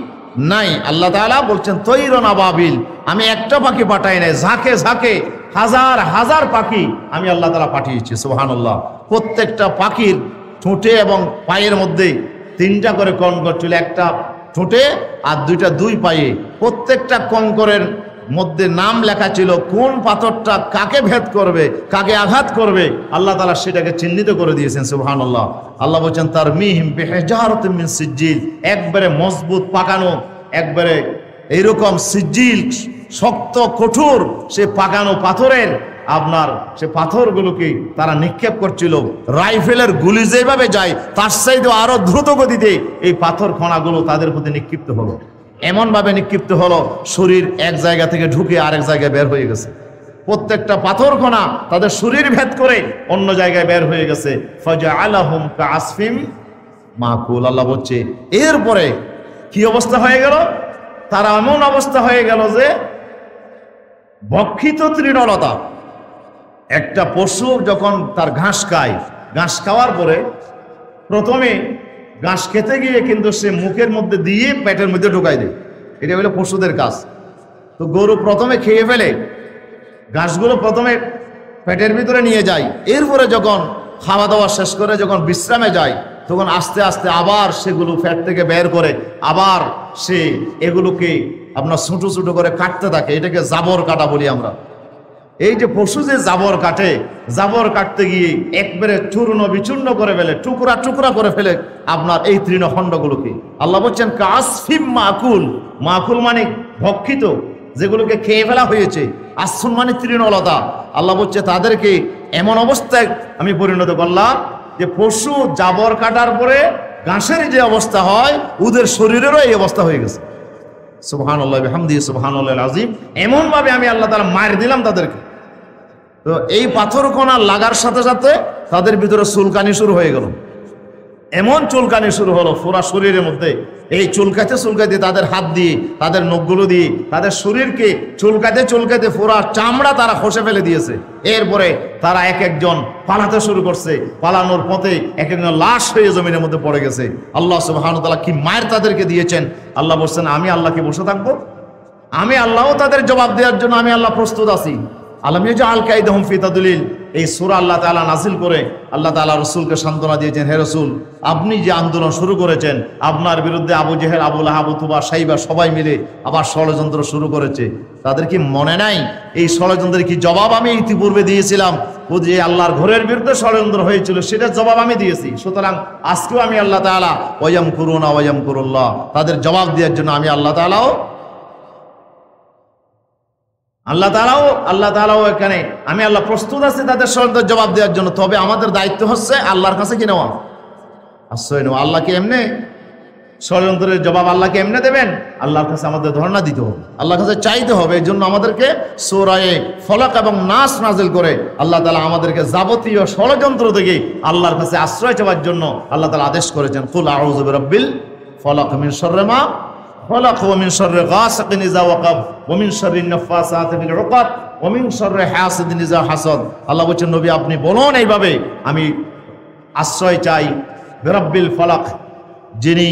নাই। আল্লাহ তাআলা বলছেন তৈরন আবাবিল, আমি একটা পাখি পাঠাই নাই, ঝাঁকে ঝাঁকে হাজার হাজার পাখি আমি আল্লাহ তাআলা পাঠিয়েছি। সুবহানাল্লাহ। প্রত্যেকটা পাখির ঠোঁটে এবং পায়ের মধ্যে 3টা করে কঙ্কর ছিল, একটা ঠোঁটে আর 2টা দুই পায়ে। প্রত্যেকটা কঙ্করের মধ্যে নাম লেখা ছিল, কোন পাথরটা কাকে ভেদ করবে, কাকে আঘাত করবে, আল্লাহ তাআলা সেটাকে চিহ্নিত করে দিয়েছেন। সুবহানাল্লাহ। আল্লাহ বলছেন তারমিহিম বিহিজারাতিন মিন সিজ্জিল, একবারে মজবুত পাকানো, একবারে এইরকম সিজ্জিল শক্ত কঠোর সে পাকানো পাথরের আপনার সে পাথরগুলোকে তারা নিক্ষেপ করছিল। রাইফেলের গুলি যেভাবে যায় তার চাইতে আরো দ্রুত গতিতে এই পাথর কণাগুলো তাদের প্রতি নিক্ষিপ্ত হলো। এমন ভাবে নিক্ষিপ্ত হলো শরীর এক জায়গা থেকে ঢুকে আরেক জায়গায় বের হয়ে গেছে। প্রত্যেকটা পাথর কণা তাদের শরীর ভেদ করে অন্য জায়গায় বের হয়ে গেছে। ফাজআলাহুম কাআসফিম মাকুল। আল্লাহ বলছে এরপরে কি অবস্থা হয়ে গেল? তারা এমন অবস্থা হয়ে গেল যে ভক্ষিত তৃণলতা। একটা পশু যখন তার ঘাস খায়, ঘাস খাওয়ার পরে প্রথমে ঘাস খেতে গিয়ে কিন্তু সে মুখের মধ্যে দিয়ে পেটের মধ্যে ঢুকাই দেয়, এটা হলো পশুদের কাজ। তো গরু প্রথমে খেয়ে ফেলে, ঘাসগুলো প্রথমে পেটের ভিতরে নিয়ে যায়, এরপরে যখন খাওয়া দাওয়া শেষ করে যখন বিশ্রামে যায় তখন আস্তে আস্তে আবার সেগুলো পেট থেকে বের করে আবার সে এগুলোকে আপনার ছোটো ছোটো করে কাটতে থাকে। এটাকে জাবর কাটা বলি আমরা। এই যে পশু যে জাবর কাটে, জাবর কাটতে গিয়ে একবারে চূর্ণ বিচূর্ণ করে ফেলে, টুকরা টুকরা করে ফেলে আপনার এই তৃণখণ্ডগুলোকে। আল্লাহ বলছেন কাসফিম মাকুল। মাকুল মানে ভক্ষিত, যেগুলোকে খেয়ে ফেলা হয়েছে। আসফুন মানে তৃণলতা। আল্লাহ বলছে তাদেরকে এমন অবস্থায় আমি পরিণত করলাম যে পশু জাবর কাটার পরে ঘাসের যে অবস্থা হয় ওদের শরীরেরও এই অবস্থা হয়ে গেছে। সুবহানাল্লাহ বিহামদিহি সুবহানাল্লাহিল আযীম। এমন ভাবে আমি আল্লাহ তাআলা মার দিলাম তাদেরকে। তো এই পাথর কণা লাগার সাথে সাথে তাদের ভিতরে চুলকানি শুরু হয়ে গেল। এমন চুলকানি শুরু হলো পুরা শরীরের মধ্যে। এই চুলকাতে চুলকাতে তাদের হাত দিয়ে, তাদের নখগুলো দিয়ে তাদের শরীরকে চুলকাতে চুলকাতে পুরা চামড়া তারা খসে ফেলে দিয়েছে। এরপরে তারা এক একজন পালাতে শুরু করছে। পালানোর পথে এক একজন লাশ হয়ে জমিনের মধ্যে পড়ে গেছে। আল্লাহ সুবহানাহু ওয়া তাআলা কি মায়ের তাদেরকে দিয়েছেন। আল্লাহ বলছেন আমি আল্লাহ কি বসে থাকবো? আমি আল্লাহও তাদের জবাব দেওয়ার জন্য আমি আল্লাহ প্রস্তুত আছি। আলাম ইয়াজআল কাইদাহুম ফি তাদলিল। এই সূরা আল্লাহ তাআলা নাযিল করে আল্লাহ তাআলা রাসূলকে সান্ত্বনা দিয়েছেন, হে রাসূল, আপনি যে আন্দোলন শুরু করেছেন, আপনার বিরুদ্ধে আবু জেহেল, আবু লাহাব, উতবা, শাইবা সবাই মিলে আবার ষড়যন্ত্র শুরু করেছে। তাদের কি মনে নাই এই ষড়যন্ত্রের কি জবাব আমি ইতিপূর্বে দিয়েছিলাম? ও যে আল্লাহর ঘরের বিরুদ্ধে ষড়যন্ত্র হয়েছিল সেটার জবাব আমি দিয়েছি। সুতরাং আজকেও আমি আল্লাহ তাআলা ওয়ায়ামকুরুনা ওয়ায়ামকুরুল্লাহ, তাদের জবাব দেওয়ার জন্য আমি আল্লাহ তাআলাও এখানে আমি আল্লাহ প্রস্তুত আছি তাদের ষড়যন্ত্রের জবাব দেওয়ার জন্য। তবে আমাদের দায়িত্ব হচ্ছে আল্লাহর কাছে কি নেওয়া, আশ্রয় নেওয়া। আল্লাহকে এমনি ষড়যন্ত্রের জবাব আল্লাহকে এমনি দেবেন? আল্লাহর কাছে আমাদের ধর্ণা দিতে হবে, আল্লাহর কাছে চাইতে হবে। এই জন্য আমাদেরকে সূরা ফলাক এবং নাস নাযিল করে আল্লাহ তাআলা আমাদেরকে যাবতীয় ষড়যন্ত্র থেকে আল্লাহর কাছে আশ্রয় চাওয়ার জন্য আল্লাহ তাআলা আদেশ করেছেন, কুল আউযু বিরাব্বিল ফালাক মিন শাররি মা খলাক ওয়া মিন শাররি গাসিকিন ইযা ওয়াকাব ওয়া মিন শাররি নাফাসাতি ফিল উকাদ ওয়া মিন শাররি হাসিদিন ইযা হাসাদ। আল্লাহ বলেন, নবী আপনি বলুন এইভাবে, আমি আশ্রয় চাই বিরাব্বিল ফালাক, যিনি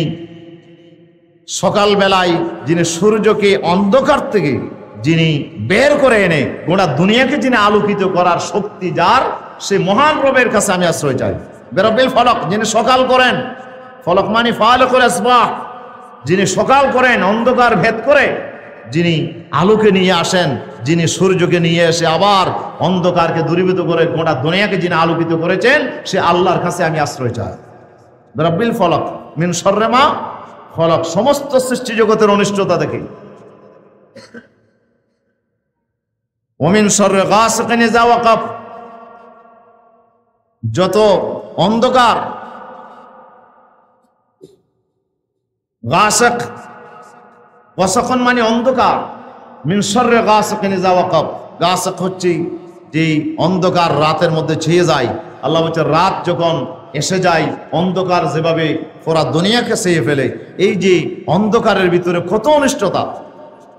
সকালবেলায়, যিনি সূর্যকে অন্ধকার থেকে যিনি বের করে এনে গোটা দুনিয়াকে যিনি আলোকিত করার শক্তি যার, সে মহান রবের কাছে আমি আশ্রয় চাই। বিরাব্বিল ফালাক, যিনি সকাল করেন, ফলক মানে ফালাকুল আসবাহ, যিনি সকাল করেন, অন্ধকার ভেদ করে যিনি আলোকে নিয়ে আসেন, যিনি সূর্যকে নিয়ে এসে আবার অন্ধকারকে দূরীভূত করে গোটা দুনিয়াকে যিনি আলোকিত করেছেন, সে আল্লাহর কাছে আমি আশ্রয় চাই। বিরাব্বিল ফালাক মিন শাররি মা খলাক, সমস্ত সৃষ্টি জগতের অনিষ্টতা থেকে। ওয়া মিন শাররি গাসিকিন ইযা ওয়াকাব, যত অন্ধকার, গাসিক, ওয়াসাকুন মানে অন্ধকার, মিন শাররি গাসিকিন ইযা ওয়াকাব, গাসিক হচ্ছে যে অন্ধকার রাতের মধ্যে ছেয়ে যায়। আল্লাহ বলছে, রাত যখন এসে যায়, অন্ধকার যেভাবে পুরা দুনিয়াকে ছেয়ে ফেলে, এই যে অন্ধকারের ভিতরে কত অনিষ্টতা।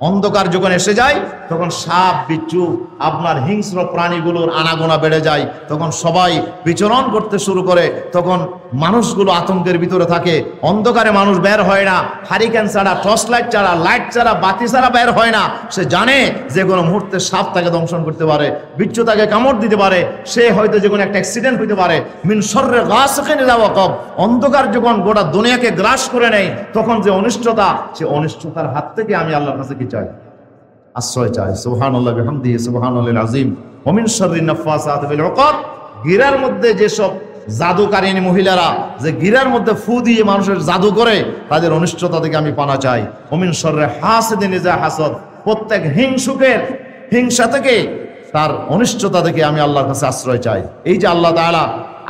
অন্ধকার যখন এসে যায় তখন সাপ, বিচ্ছু, আপনার হিংস্র প্রাণীগুলোর আনাগোনা বেড়ে যায়, তখন সবাই বিচরণ করতে শুরু করে, তখন মানুষগুলো আতঙ্কের ভিতরে থাকে। অন্ধকারে মানুষ বের হয় না, হারিকেন ছাড়া, টর্চ লাইট ছাড়া, লাইট ছাড়া, বাতি ছাড়া বের হয় না। সে জানে যে কোনো মুহূর্তে সাপ তাকে দংশন করতে পারে, বিচ্ছু তাকে কামড় দিতে পারে, সে হয়তো যে কোনো একটা অ্যাক্সিডেন্ট হইতে পারে। মিন শাররি গাসিকিন ইযা ওয়াকাব, অন্ধকার যখন গোটা দুনিয়াকে গ্রাস করে নেয়, তখন যে অনিষ্টতা, সে অনিষ্টতার হাত থেকে আমি আল্লাহর কাছে কি চাই, আশ্রয় চাই। সুবহানাল্লাহি ওয়া বিহামদিহি সুবহানাল্লাহিল আযীম। ওয়া মিন শাররি নাফাসাতি ফিল উকাদ, গিরার মধ্যে যেসব জাদুকারিনী মহিলারা যে গিরার মধ্যে ফু দিয়ে মানুষের জাদু করে, তাদের অনিষ্টতা থেকে আমি পানা চাই। ওয়া মিন শাররি হাসিদিন ইযা হাসাদ, প্রত্যেক হিংসুকের হিংসা থেকে, তার অনিষ্টতা থেকে আমি আল্লাহর কাছে আশ্রয় চাই। এই যে আল্লাহ তাআলা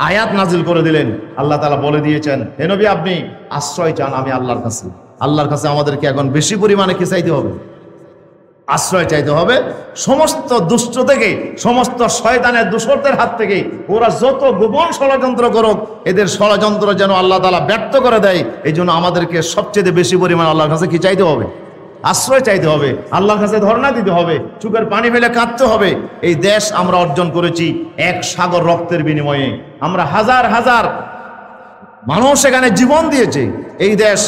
আয়াত নাজিল করে দিলেন, আল্লাহ তাআলা বলে দিয়েছেন, হে নবী আপনি আশ্রয় চান আমি আল্লাহর কাছে। আল্লাহর কাছে আমাদেরকে এখন বেশি পরিমাণে কি চাইতে হবে, আশ্রয় চাইতে হবে। সমস্ত দুষ্ট থেকে, সমস্ত শয়তানের দূষরদের হাত থেকে, ওরা যত গোপন ষড়যন্ত্র করুক, এদের ষড়যন্ত্র যেন আল্লাহ তাআলা ব্যর্থ করে দেয়। এই জন্য আমাদেরকে সবচেয়ে বেশি পরিমাণ আল্লাহর কাছে কি চাইতে হবে, আশ্রয় চাইতে হবে, আল্লাহর কাছে ধর্ণা দিতে হবে, চোখের পানি ফেলে কাঁদতে হবে। এই দেশ আমরা অর্জন করেছি এক সাগর রক্তের বিনিময়ে। আমরা হাজার হাজার মানুষ এখানে জীবন দিয়েছে। এই দেশ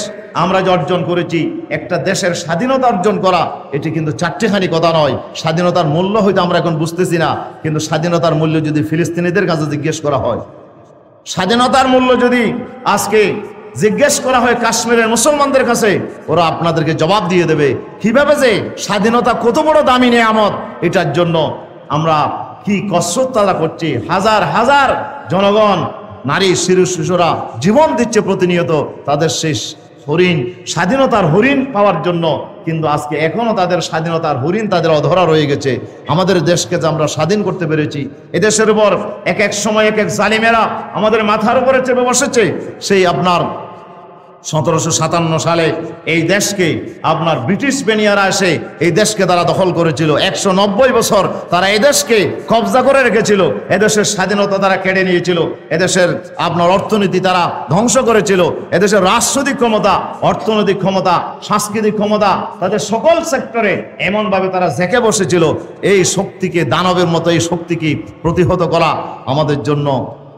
আমরা যে অর্জন করেছি, একটা দেশের স্বাধীনতা অর্জন করা, এটি কিন্তু চারটিখানি কথা নয়। স্বাধীনতার মূল্য হয়তো আমরা এখন বুঝতেছি না, কিন্তু স্বাধীনতার মূল্য যদি ফিলিস্তিনিদের কাছে জিজ্ঞেস করা হয়, স্বাধীনতার মূল্য যদি আজকে জিজ্ঞেস করা হয় কাশ্মীরের মুসলমানদের কাছে, ওরা আপনাদেরকে জবাব দিয়ে দেবে কিভাবে যে স্বাধীনতা কত বড় দামি নেয়ামত, এটার জন্য আমরা কি কসরত তারা করছি। হাজার হাজার জনগণ, নারী, শিশুরা জীবন দিচ্ছে প্রতিনিয়ত তাদের শেষ হরিণ, স্বাধীনতার হরিণ পাওয়ার জন্য। কিন্তু আজকে এখনো তাদের স্বাধীনতার হরিণ তাদের অধরা রয়ে গেছে। আমাদের দেশকে যে আমরা স্বাধীন করতে পেরেছি, এদেশের উপর এক এক সময় এক এক জালিমেরা আমাদের মাথার উপরে চেপে বসেছে। সেই আপনার 1757 সালে এই দেশকে আপনার ব্রিটিশ বেনিয়ারা এসে এই দেশকে তারা দখল করেছিল। 190 বছর তারা এই দেশকে কবজা করে রেখেছিল। এদেশের স্বাধীনতা তারা কেড়ে নিয়েছিল, এদেশের আপনার অর্থনীতি তারা ধ্বংস করেছিল, এদেশের রাজনৈতিক ক্ষমতা, অর্থনৈতিক ক্ষমতা, সাংস্কৃতিক ক্ষমতা, তাদের সকল সেক্টরে এমনভাবে তারা জেঁকে বসেছিল। এই শক্তিকে, দানবের মতো এই শক্তিকে প্রতিহত করা আমাদের জন্য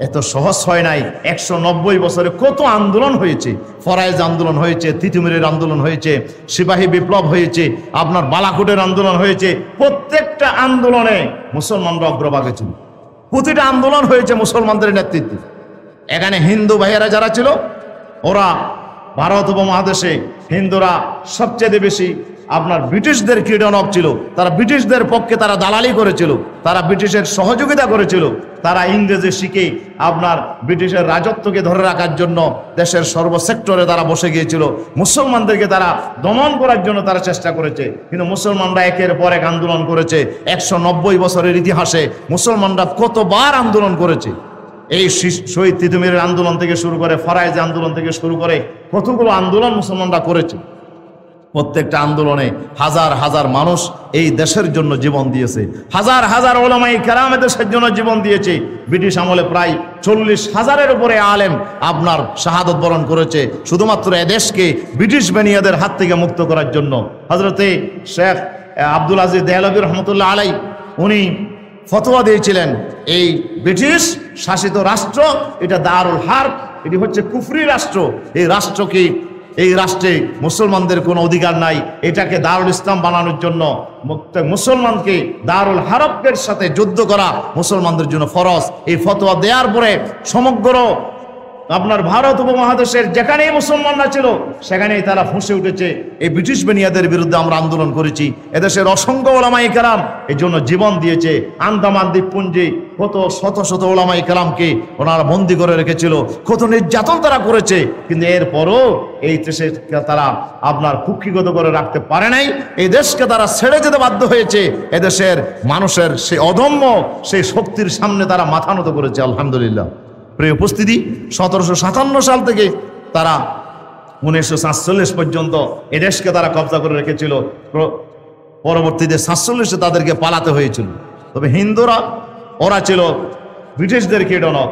এত সহজ হয় নাই। 190 বছরে কত আন্দোলন হয়েছে, ফরায়েজ আন্দোলন হয়েছে, তিতুমিরের আন্দোলন হয়েছে, সিপাহী বিপ্লব হয়েছে, আপনার বালাকোটের আন্দোলন হয়েছে। প্রত্যেকটা আন্দোলনে মুসলমানরা অগ্রভাগে ছিল, প্রতিটা আন্দোলন হয়েছে মুসলমানদের নেতৃত্বে। এখানে হিন্দু ভাইয়েরা যারা ছিল, ওরা ভারত উপমহাদেশে হিন্দুরা সবচেয়ে বেশি আপনার ব্রিটিশদের কীটনক ছিল। তারা ব্রিটিশদের পক্ষে তারা দালালি করেছিল, তারা ব্রিটিশের সহযোগিতা করেছিল। তারা ইংরেজি শিখে আপনার ব্রিটিশের রাজত্বকে ধরে রাখার জন্য দেশের সর্বসেক্টরে তারা বসে গিয়েছিল। মুসলমানদেরকে তারা দমন করার জন্য তারা চেষ্টা করেছে, কিন্তু মুসলমানরা একের পর এক আন্দোলন করেছে। 190 বছরের ইতিহাসে মুসলমানরা কতবার আন্দোলন করেছে। এই শহীদ তিতুমিরের আন্দোলন থেকে শুরু করে, ফরায়েজ আন্দোলন থেকে শুরু করে কতগুলো আন্দোলন মুসলমানরা করেছে। প্রত্যেকটা আন্দোলনে হাজার হাজার মানুষ এই দেশের জন্য জীবন দিয়েছে, হাজার হাজার ওলামায়ে কেরাম দেশের জন্য জীবন দিয়েছে। ব্রিটিশ আমলে প্রায় 40,000-এর উপরে আলেম আপনার শাহাদত বরণ করেছে শুধুমাত্র এদেশকে ব্রিটিশ বেনিয়াদের হাত থেকে মুক্ত করার জন্য। হযরতে শেখ আব্দুল আজিজ দেহলভী রহমতুল্লাহ আলাই উনি ফতোয়া দিয়েছিলেন, এই ব্রিটিশ শাসিত রাষ্ট্র এটা দারুল হার্ব, এটি হচ্ছে কুফরি রাষ্ট্র। এই রাষ্ট্রে মুসলমানদের কোনো অধিকার নাই। এটাকে দারুল ইসলাম বানানোর জন্য মুসলমানকে দারুল হারবের সাথে যুদ্ধ করা মুসলমানদের জন্য ফরজ। এই ফতোয়া দেওয়ার পরে সমগ্র আপনার ভারত উপমহাদেশের যেখানেই মুসলমানরা ছিল সেখানেই তারা ফুঁসে উঠেছে, এই ব্রিটিশ বেনিয়াদের বিরুদ্ধে আমরা আন্দোলন করেছি। এদেশের অসংখ্য ওলামায়ে কেরাম এই জন্য জীবন দিয়েছে। আন্দামান দ্বীপপুঞ্জে কত শত শত ওলামায়ে কেরামকে ওনারা বন্দী করে রেখেছিল, কত নির্যাতন তারা করেছে, কিন্তু এরপরও এই দেশে তারা আপনার কুক্ষিগত করে রাখতে পারে নাই। এই দেশকে তারা ছেড়ে যেতে বাধ্য হয়েছে। এদেশের মানুষের সেই অদম্য সেই শক্তির সামনে তারা মাথা নত করেছে। আলহামদুলিল্লাহ। প্রিয় উপস্থিতি, 1757 সাল থেকে তারা 1947 পর্যন্ত এদেশকে তারা কব্জা করে রেখেছিল। পরবর্তীতে 47-এ তাদেরকে পালাতে হয়েছিল। তবে হিন্দুরা ওরা ছিল ব্রিটিশদের কীটনক।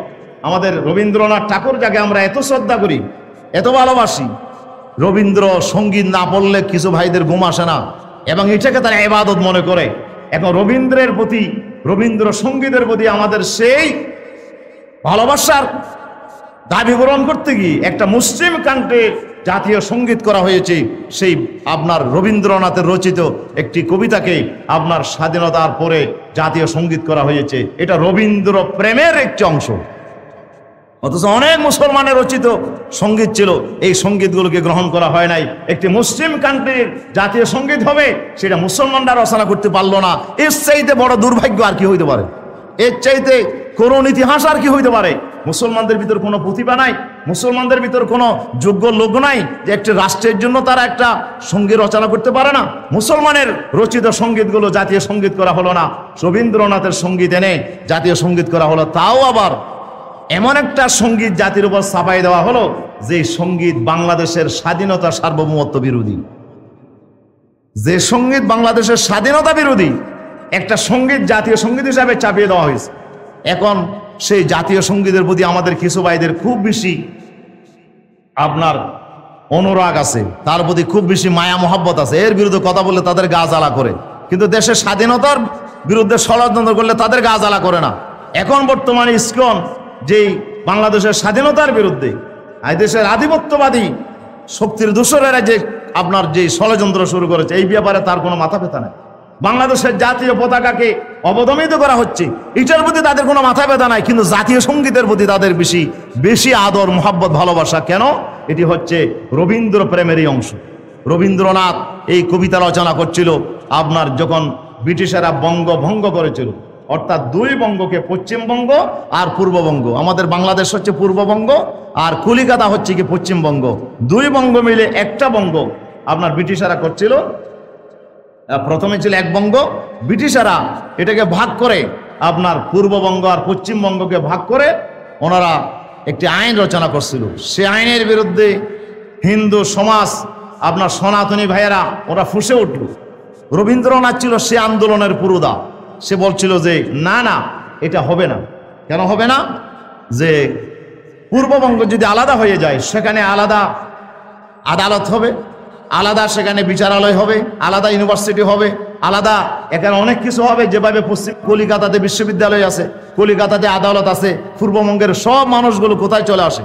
আমাদের রবীন্দ্রনাথ ঠাকুর যাকে আমরা এত শ্রদ্ধা করি, এত ভালোবাসি, রবীন্দ্র সঙ্গীত না পড়লে কিছু ভাইদের ঘুম আসে না এবং এটাকে তারা ইবাদত মনে করে। এখন রবীন্দ্রের প্রতি, রবীন্দ্র সঙ্গীতের প্রতি আমাদের সেই ভালোবাসার দাবি পূরণ করতে গিয়ে একটা মুসলিম কান্ট্রি জাতীয় সঙ্গীত করা হয়েছে। সেই আপনার রবীন্দ্রনাথের রচিত একটি কবিতাকে আপনার স্বাধীনতার পরে জাতীয় সঙ্গীত করা হয়েছে। এটা রবীন্দ্র প্রেমের একটি অংশ, অথচ অনেক মুসলমানের রচিত সঙ্গীত ছিল, এই সঙ্গীতগুলোকে গ্রহণ করা হয় নাই। একটি মুসলিম কান্ট্রির জাতীয় সঙ্গীত হবে, সেটা মুসলমানরা রচনা করতে পারলো না। এর চাইতে বড় দুর্ভাগ্য আর কি হইতে পারে? এর চাইতে করুণ ইতিহাস আর কি হইতে পারে? মুসলমানদের ভিতর কোনো প্রতিভা নাই, মুসলমানদের ভিতর কোনো যোগ্য লোক নাই যে একটি রাষ্ট্রের জন্য তারা একটা সঙ্গীত রচনা করতে পারে না। মুসলমানের রচিত সঙ্গীতগুলো জাতীয় সঙ্গীত করা হলো না, রবীন্দ্রনাথের সঙ্গীত এনে জাতীয় সঙ্গীত করা হলো। তাও আবার এমন একটা সঙ্গীত জাতির উপর চাপাই দেওয়া হলো যে সঙ্গীত বাংলাদেশের স্বাধীনতা সার্বভৌমত্ব বিরোধী, যে সঙ্গীত বাংলাদেশের স্বাধীনতা বিরোধী একটা সঙ্গীত জাতীয় সঙ্গীত হিসাবে চাপিয়ে দেওয়া হয়েছে। এখন সেই জাতীয় সঙ্গীতের প্রতি আমাদের কিছু ভাইদের খুব বেশি আপনার অনুরাগ আছে, তার প্রতি খুব বেশি মায়া মোহাব্বত আছে। এর বিরুদ্ধে কথা বললে তাদের গা জ্বালা করে, কিন্তু দেশের স্বাধীনতার বিরুদ্ধে ষড়যন্ত্র করলে তাদের গা জ্বালা করে না। এখন বর্তমানে ইসকন যেই বাংলাদেশের স্বাধীনতার বিরুদ্ধে, এই দেশের আধিপত্যবাদী শক্তির দূষরেরা যে আপনার যে ষড়যন্ত্র শুরু করেছে, এই ব্যাপারে তার কোনো মাথা ব্যথা নেই। বাংলাদেশের জাতীয় পতাকাকে অবদমিত করা হচ্ছে, এটার প্রতি তাদের কোনো মাথা ব্যথা নাই, কিন্তু জাতীয় সঙ্গীতের প্রতি তাদের বেশি বেশি আদর মোহাব্বত ভালোবাসা। কেন? এটি হচ্ছে রবীন্দ্র প্রেমেরই অংশ। রবীন্দ্রনাথ এই কবিতা রচনা করছিল আপনার যখন ব্রিটিশেরা বঙ্গভঙ্গ করেছিল, অর্থাৎ দুই বঙ্গকে, পশ্চিমবঙ্গ আর পূর্ববঙ্গ। আমাদের বাংলাদেশ হচ্ছে পূর্ববঙ্গ আর কলিকাতা হচ্ছে কি পশ্চিমবঙ্গ। দুই বঙ্গ মিলে একটা বঙ্গ আপনার ব্রিটিশেরা করছিল। প্রথমে ছিল এক বঙ্গ, ব্রিটিশেরা এটাকে ভাগ করে আপনার পূর্ববঙ্গ আর পশ্চিমবঙ্গকে ভাগ করে ওনারা একটি আইন রচনা করছিল। সে আইনের বিরুদ্ধে হিন্দু সমাজ, আপনার সনাতনী ভাইয়েরা ওরা ফুঁসে উঠল। রবীন্দ্রনাথ ছিল সে আন্দোলনের পুরোদা। সে বলছিল যে না না, এটা হবে না। কেন হবে না? যে পূর্ববঙ্গ যদি আলাদা হয়ে যায়, সেখানে আলাদা আদালত হবে, আলাদা সেখানে বিচারালয় হবে, আলাদা ইউনিভার্সিটি হবে, আলাদা এখানে অনেক কিছু হবে, যেভাবে পশ্চিম কলিকাতাতে বিশ্ববিদ্যালয় আছে, কলিকাতাতে আদালত আছে, পূর্ববঙ্গের সব মানুষগুলো কোথায় চলে আসে?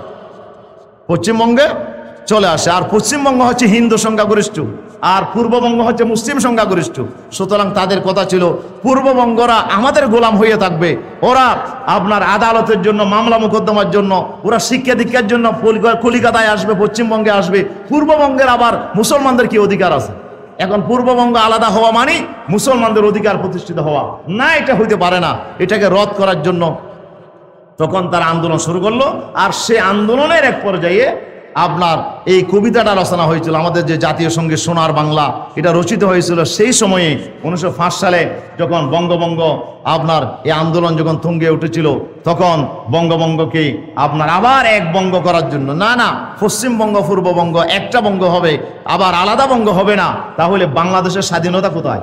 পশ্চিমবঙ্গে চলে আসে। আর পশ্চিমবঙ্গ হচ্ছে হিন্দু সংখ্যাগরিষ্ঠ, আর পূর্ববঙ্গ হচ্ছে মুসলিম সংখ্যাগরিষ্ঠ। সুতরাং তাদের কথা ছিল পূর্ববঙ্গরা আমাদের গোলাম হয়ে থাকবে, ওরা আপনার আদালতের জন্য, মামলা মোকদ্দমার জন্য, ওরা শিক্ষা দীক্ষার জন্য কলিকাতায় আসবে, পশ্চিমবঙ্গে আসবে। পূর্ববঙ্গের আবার মুসলমানদের কি অধিকার আছে? এখন পূর্ববঙ্গ আলাদা হওয়া মানে মুসলমানদের অধিকার প্রতিষ্ঠিত হওয়া না, এটা হইতে পারে না। এটাকে রদ করার জন্য তখন তারা আন্দোলন শুরু করলো। আর সে আন্দোলনের এক পর্যায়ে আপনার এই কবিতাটা রচনা হয়েছিল, আমাদের যে জাতীয় সঙ্গীত সোনার বাংলা, এটা রচিত হয়েছিল সেই সময়ে 1905 সালে, যখন বঙ্গভঙ্গ আপনার এই আন্দোলন যখন তুঙ্গে উঠেছিল, তখন বঙ্গভঙ্গকে আপনার আবার এক বঙ্গ করার জন্য, না না, পশ্চিমবঙ্গ পূর্ববঙ্গ একটা বঙ্গ হবে, আবার আলাদা বঙ্গ হবে না। তাহলে বাংলাদেশের স্বাধীনতা কোথায়?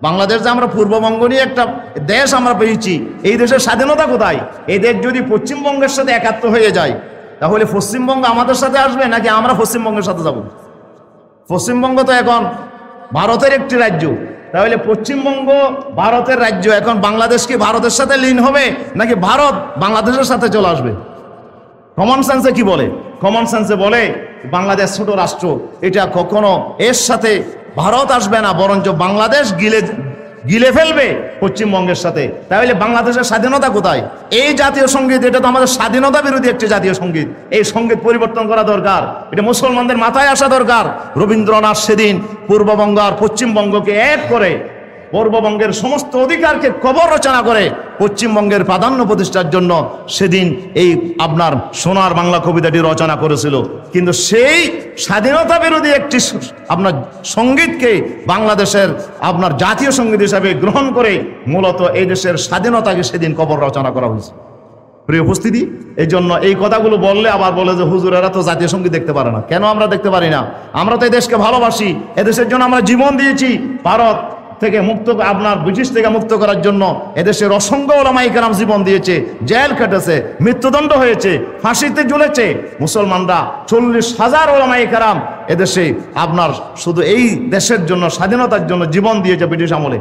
বাংলাদেশ যে আমরা পূর্ববঙ্গ নিয়ে একটা দেশ আমরা পেয়েছি, এই দেশের স্বাধীনতা কোথায়? এই দেশ যদি পশ্চিমবঙ্গের সাথে একাত্ম হয়ে যায়, তাহলে পশ্চিমবঙ্গ আমাদের সাথে আসবে নাকি আমরা পশ্চিমবঙ্গের সাথে যাব? পশ্চিমবঙ্গ তো এখন ভারতের একটি রাজ্য, তাহলে পশ্চিমবঙ্গ ভারতের রাজ্য, এখন বাংলাদেশ কি ভারতের সাথে লীন হবে নাকি ভারত বাংলাদেশের সাথে চলে আসবে? কমন সেন্সে কি বলে? কমন সেন্সে বলে বাংলাদেশ ছোট রাষ্ট্র, এটা কখনো এর সাথে ভারত আসবে না, বরঞ্চ বাংলাদেশ গিলে ফেলবে পশ্চিমবঙ্গের সাথে। তাহলে বাংলাদেশের স্বাধীনতা কোথায়? এই জাতীয় সঙ্গীত, এটা তো আমাদের স্বাধীনতা বিরোধী একটি জাতীয় সঙ্গীত। এই সঙ্গীত পরিবর্তন করা দরকার, এটা মুসলমানদের মাথায় আসা দরকার। রবীন্দ্রনাথ সেদিন পূর্ববঙ্গ আর পশ্চিমবঙ্গকে এক করে, পূর্ববঙ্গের সমস্ত অধিকারকে কবর রচনা করে পশ্চিমবঙ্গের প্রাধান্য প্রতিষ্ঠার জন্য সেদিন এই আপনার সোনার বাংলা কবিতাটি রচনা করেছিল। কিন্তু সেই স্বাধীনতা বিরোধী একটি আপনার সঙ্গীতকে বাংলাদেশের আপনার জাতীয় সঙ্গীত হিসাবে গ্রহণ করে মূলত এই দেশের স্বাধীনতাকে সেদিন কবর রচনা করা হয়েছে। প্রিয় উপস্থিতি, এই জন্য এই কথাগুলো বললে আবার বলে যে হুজুরেরা তো জাতীয় সঙ্গীত দেখতে পারে না। কেন আমরা দেখতে পারি না? আমরা তো এই দেশকে ভালোবাসি, এদেশের জন্য আমরা জীবন দিয়েছি। ভারত থেকে মুক্ত, আপনার ব্রিটিশ থেকে মুক্ত করার জন্য এদেশের অসংখ্য ওলামায়ে কেরাম জীবন দিয়েছে, জেল কেটেছে, মৃত্যুদণ্ড হয়েছে, ফাঁসিতে ঝুলেছে। মুসলমানরা 40,000 ওলামায়ে কেরাম এদেশে আপনার শুধু এই দেশের জন্য, স্বাধীনতার জন্য জীবন দিয়েছে। ব্রিটিশ আমলে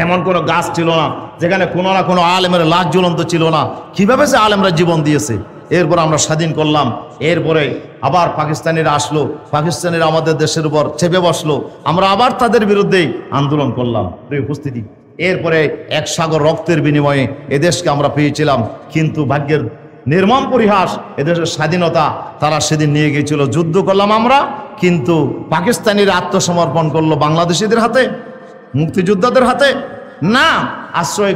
এমন কোনো গাছ ছিল না যেখানে কোনো না কোনো আলেমের লাশ ঝুলন্ত ছিল না। কিভাবে সে আলেমরা জীবন দিয়েছে। এরপর আমরা স্বাধীন করলাম, এরপরে আবার পাকিস্তানিরা আসলো, পাকিস্তানিরা আমাদের দেশের উপর চেপে বসলো, আমরা আবার তাদের বিরুদ্ধে আন্দোলন করলাম। প্রিয় উপস্থিতি, এরপরে এক সাগর রক্তের বিনিময়ে এদেশকে আমরা পেয়েছিলাম। কিন্তু ভাগ্যের নির্মম পরিহাস, এদেশের স্বাধীনতা তারা সেদিন নিয়ে গিয়েছিল। যুদ্ধ করলাম আমরা, কিন্তু পাকিস্তানিরা আত্মসমর্পণ করলো বাংলাদেশিদের হাতে, মুক্তিযোদ্ধাদের হাতে না, আশ্রয়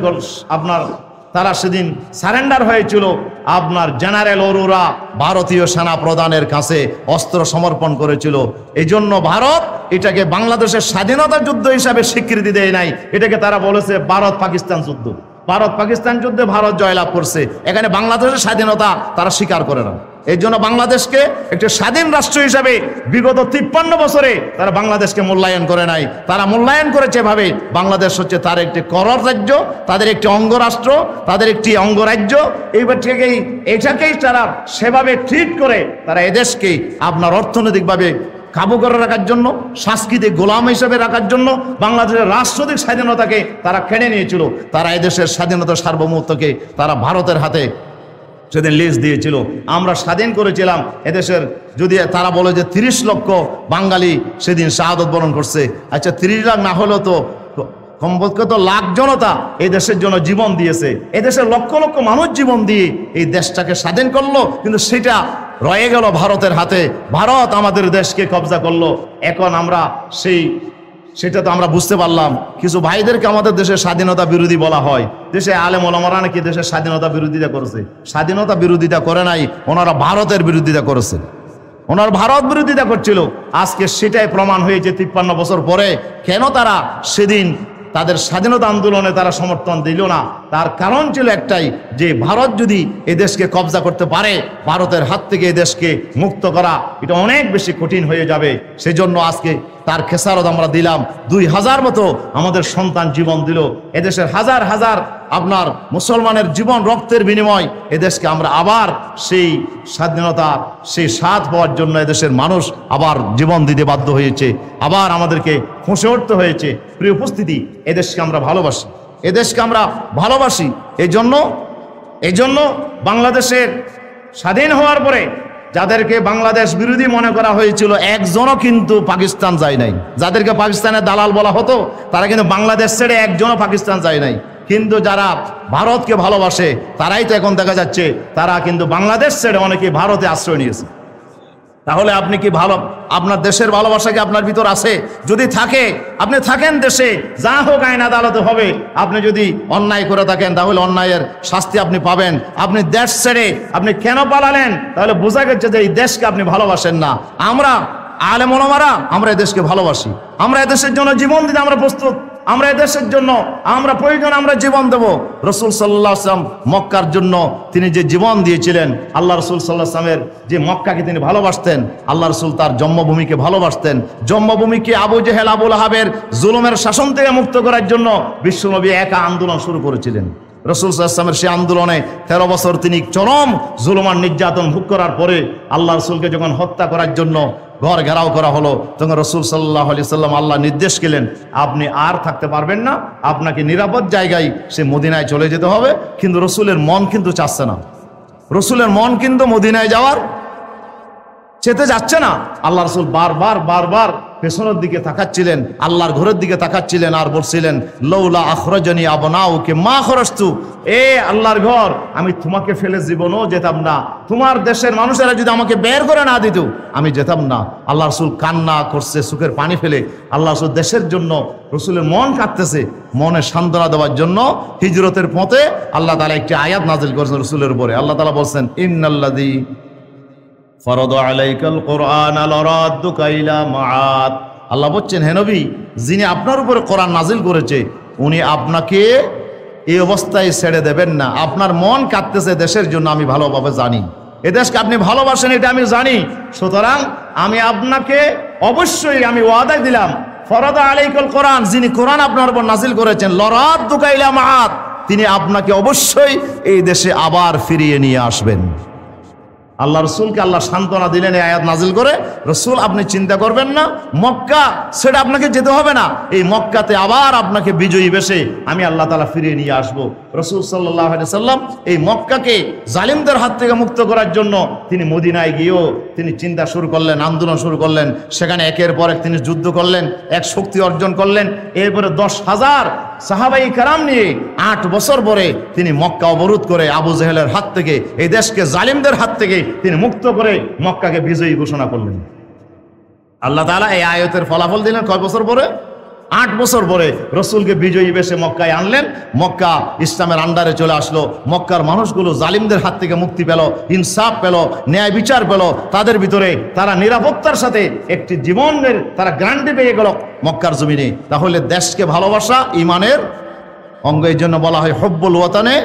আপনার তারা সেদিন সারেন্ডার হয়েছিল আপনার জেনারেল অরোরা ভারতীয় সেনা প্রধানের কাছে অস্ত্র সমর্পণ করেছিল। এই জন্য ভারত এটাকে বাংলাদেশের স্বাধীনতা যুদ্ধ হিসাবে স্বীকৃতি দেয় নাই, এটাকে তারা বলেছে ভারত পাকিস্তান যুদ্ধ। ভারত পাকিস্তান যুদ্ধে ভারত জয়লাভ করছে, এখানে বাংলাদেশের স্বাধীনতা তারা স্বীকার করে না। এই জন্য বাংলাদেশকে একটি স্বাধীন রাষ্ট্র হিসাবে বিগত 53 বছরে তারা বাংলাদেশকে মূল্যায়ন করে নাই। তারা মূল্যায়ন করেছে ভাবে বাংলাদেশ হচ্ছে তার একটি করর রাজ্য, তাদের একটি অঙ্গরাষ্ট্র, তাদের একটি অঙ্গরাজ্য। এইবার থেকেই এটাকেই তারা সেভাবে ট্রিট করে তারা এদেশকে আপনার অর্থনৈতিকভাবে কাবু করে রাখার জন্য, সাংস্কৃতিক গোলাম হিসেবে রাখার জন্য বাংলাদেশের রাষ্ট্রীয় স্বাধীনতাকে তারা কেড়ে নিয়েছিল। তারা এদেশের স্বাধীনতা সার্বভৌমত্বকে তারা ভারতের হাতে সেদিন লিজ দিয়েছিল। আমরা স্বাধীন করেছিলাম এদেশের, যদি তারা বলে যে 30 লক্ষ বাঙালি সেদিন শাহাদত বরণ করছে, আচ্ছা 30 লাখ না হলেও তো কমপক্ষে তো লাখ জনতা এই দেশের জন্য জীবন দিয়েছে। এদেশের লক্ষ লক্ষ মানুষ জীবন দিয়ে এই দেশটাকে স্বাধীন করলো, কিন্তু সেটা রয়ে গেল ভারতের হাতে। ভারত আমাদের দেশকে কবজা করলো। এখন আমরা সেটা তো আমরা বুঝতে পারলাম। কিছু ভাইদেরকে আমাদের দেশের স্বাধীনতা বিরোধী বলা হয়। দেশে আলেম ওলামারা নাকি দেশের স্বাধীনতা বিরোধিতা করেছে। স্বাধীনতা বিরোধিতা করে নাই, ওনারা ভারতের বিরোধিতা করেছে, ওনার ভারত বিরোধিতা করছিল। আজকে সেটাই প্রমাণ হয়েছে 53 বছর পরে। কেন তারা সেদিন তাদের স্বাধীনতা আন্দোলনে তারা সমর্থন দিল না? তার কারণ ছিল একটাই, যে ভারত যদি এই দেশকে কবজা করতে পারে, ভারতের হাত থেকে এই দেশকে মুক্ত করা এটা অনেক বেশি কঠিন হয়ে যাবে। সেজন্য আজকে তার খেসারত আমরা দিলাম। 2000 মতো আমাদের সন্তান জীবন দিল। এদেশের হাজার হাজার আপনার মুসলমানের জীবন রক্তের বিনিময় এদেশকে আমরা আবার সেই স্বাধীনতা, সেই স্বাদ পাওয়ার জন্য এদেশের মানুষ আবার জীবন দিতে বাধ্য হয়েছে, আবার আমাদেরকে ফুঁসে উঠতে হয়েছে। প্রিয় উপস্থিতি, এদেশকে আমরা ভালোবাসি, এদেশকে আমরা ভালোবাসি। এই জন্য বাংলাদেশের স্বাধীন হওয়ার পরে যাদেরকে বাংলাদেশ বিরোধী মনে করা হয়েছিল, একজনও কিন্তু পাকিস্তান যায় নাই। যাদেরকে পাকিস্তানের দালাল বলা হতো, তারা কিন্তু বাংলাদেশ ছেড়ে একজনও পাকিস্তান যায় নাই। কিন্তু যারা ভারতকে ভালোবাসে, তারাই তো এখন দেখা যাচ্ছে তারা কিন্তু বাংলাদেশ ছেড়ে অনেকে ভারতে আশ্রয় নিয়েছে। তাহলে আপনি কি আপনার দেশের ভালোবাসা কি আপনার ভিতর আছে? যদি থাকে, আপনি থাকেন দেশে, যা হোক আইন আদালতে হবে। আপনি যদি অন্যায় করে থাকেন, তাহলে অন্যায়ের শাস্তি আপনি পাবেন। আপনি দেশ ছেড়ে আপনি কেন পালালেন? তাহলে বোঝা গেছে যে এই দেশকে আপনি ভালোবাসেন না। আমরা আলেম ওলামারা আমরা এই দেশকে ভালোবাসি, আমরা এদেশের জন্য জীবন দিতে আমরা প্রস্তুত, আমরা এদেশের জন্য আমরা প্রয়োজন আমরা জীবন দেব। রসুল সাল্লাল্লাহু আলাইহি ওয়াসাল্লাম মক্কার জন্য তিনি যে জীবন দিয়েছিলেন, আল্লাহ রসুল সাল্লাল্লাহু আলাইহি ওয়াসাল্লামের যে মক্কাকে তিনি ভালোবাসতেন, আল্লাহ রসুল তার জন্মভূমিকে ভালোবাসতেন। জন্মভূমিকে আবু জেহেল আবু লাহাবের জুলুমের শাসন থেকে মুক্ত করার জন্য বিশ্বনবী একা আন্দোলন শুরু করেছিলেন। রসুল সাল্লাল্লাহু আলাইহি ওয়াসাল্লামের সেই আন্দোলনে 13 বছর তিনি চরম জুলুম আর নির্যাতন ভোগ করার পরে আল্লাহ রসুলকে যখন হত্যা করার জন্য ঘর ঘেরাও করা হলো, তখন রসুল সাল্লাল্লাহু আলাইহি ওয়াসাল্লাম আল্লাহ নির্দেশ দিলেন, আপনি আর থাকতে পারবেন না, আপনাকে নিরাপদ জায়গায় সে মদিনায় চলে যেতে হবে। কিন্তু রসুলের মন কিন্তু চাচ্ছে না, রসুলের মন কিন্তু মদিনায় যাওয়ার চেতে যাচ্ছে না। আল্লাহ রসুল বারবার পেছনের দিকে তাকাচ্ছিলেন, আল্লাহর ঘরের দিকে তাকাচ্ছিলেন আর বলছিলেন, লৌলা আখরাজানি আবনাউকে মা খরজতু, এ আল্লাহর ঘর, আমি তোমাকে ফেলে জীবনও যেতাম না। তোমার দেশের মানুষেরা যদি আমাকে বের করে না দিত, আমি যেতাম না। আল্লাহ রসুল কান্না করছে, চোখের পানি ফেলে। আল্লাহ রসুল দেশের জন্য, রসুলের মন কাঁদতেছে, মনে সান্ত্বনা দেওয়ার জন্য হিজরতের পথে আল্লাহ তাআলা একটি আয়াত নাজিল করেছেন রসুলের উপরে। আল্লাহ তাআলা বলছেন, ইন্নাল্লাযী ফারাদা আলাইকাল কুরআন লারাদ্দুকা ইলা মাআদ। আল্লাহ বলছেন, হে নবী, যিনি আপনার উপরে কোরআন নাজিল করেছে, উনি আপনাকে এই অবস্থায় ছেড়ে দেবেন না। আপনার মন কাঁদতেছে দেশের জন্য, আমি ভালোভাবে জানি। এ দেশকে আপনি ভালোবাসেন, এটা আমি জানি। সুতরাং আমি আপনাকে অবশ্যই আমি ওয়াদা দিলাম, ফারাদা আলাইকাল কোরআন, যিনি কোরআন আপনার উপর নাজিল করেছেন, লারাদ্দুকা ইলা মাআদ, তিনি আপনাকে অবশ্যই এই দেশে আবার ফিরিয়ে নিয়ে আসবেন। আল্লাহ রসুলকে আল্লাহ সান্ত্বনা দিলেন এই আয়াত নাজিল করে, রসুল আপনি চিন্তা করবেন না, মক্কা সেটা আপনাকে যেতে হবে না, এই মক্কাতে আবার আপনাকে বিজয়ী বেশে আমি আল্লাহ তাআলা ফিরিয়ে নিয়ে আসবো। রসুল সাল্লাল্লাহু আলাইহি সাল্লাম এই মক্কাকে জালিমদের হাত থেকে মুক্ত করার জন্য তিনি মদিনায় গিয়েও তিনি চিন্তা শুরু করলেন, আন্দোলন শুরু করলেন। সেখানে একের পর এক তিনি যুদ্ধ করলেন, এক শক্তি অর্জন করলেন। এরপরে 10,000 সাহাবাই কেরাম নিয়ে 8 বছর পরে তিনি মক্কা অবরোধ করে আবু জেহেলের হাত থেকে, এই দেশকে জালিমদের হাত থেকে তিনি মুক্ত করে মক্কাকে বিজয়ী ঘোষণা করলেন। আল্লাহ তাআলা এই আয়াতের ফলাফল দিলেন কয় বছর পরে? 8 বছর পরে রসুলকে বিজয়ী বেশে মক্কায় আনলেন। মক্কা ইসলামের আন্ডারে চলে আসলো। মক্কার মানুষগুলো জালিমদের হাত থেকে মুক্তি পেল, ইনসাফ পেল, ন্যায় বিচার পেল। তাদের ভিতরে তারা নিরাপত্তার সাথে একটি জীবনের তারা গ্যারান্টি পেয়ে গেল মক্কার জমিনে। তাহলে দেশকে ভালোবাসা ইমানের অঙ্গ। এই জন্য বলা হয় হুব্বুল ওয়াতানে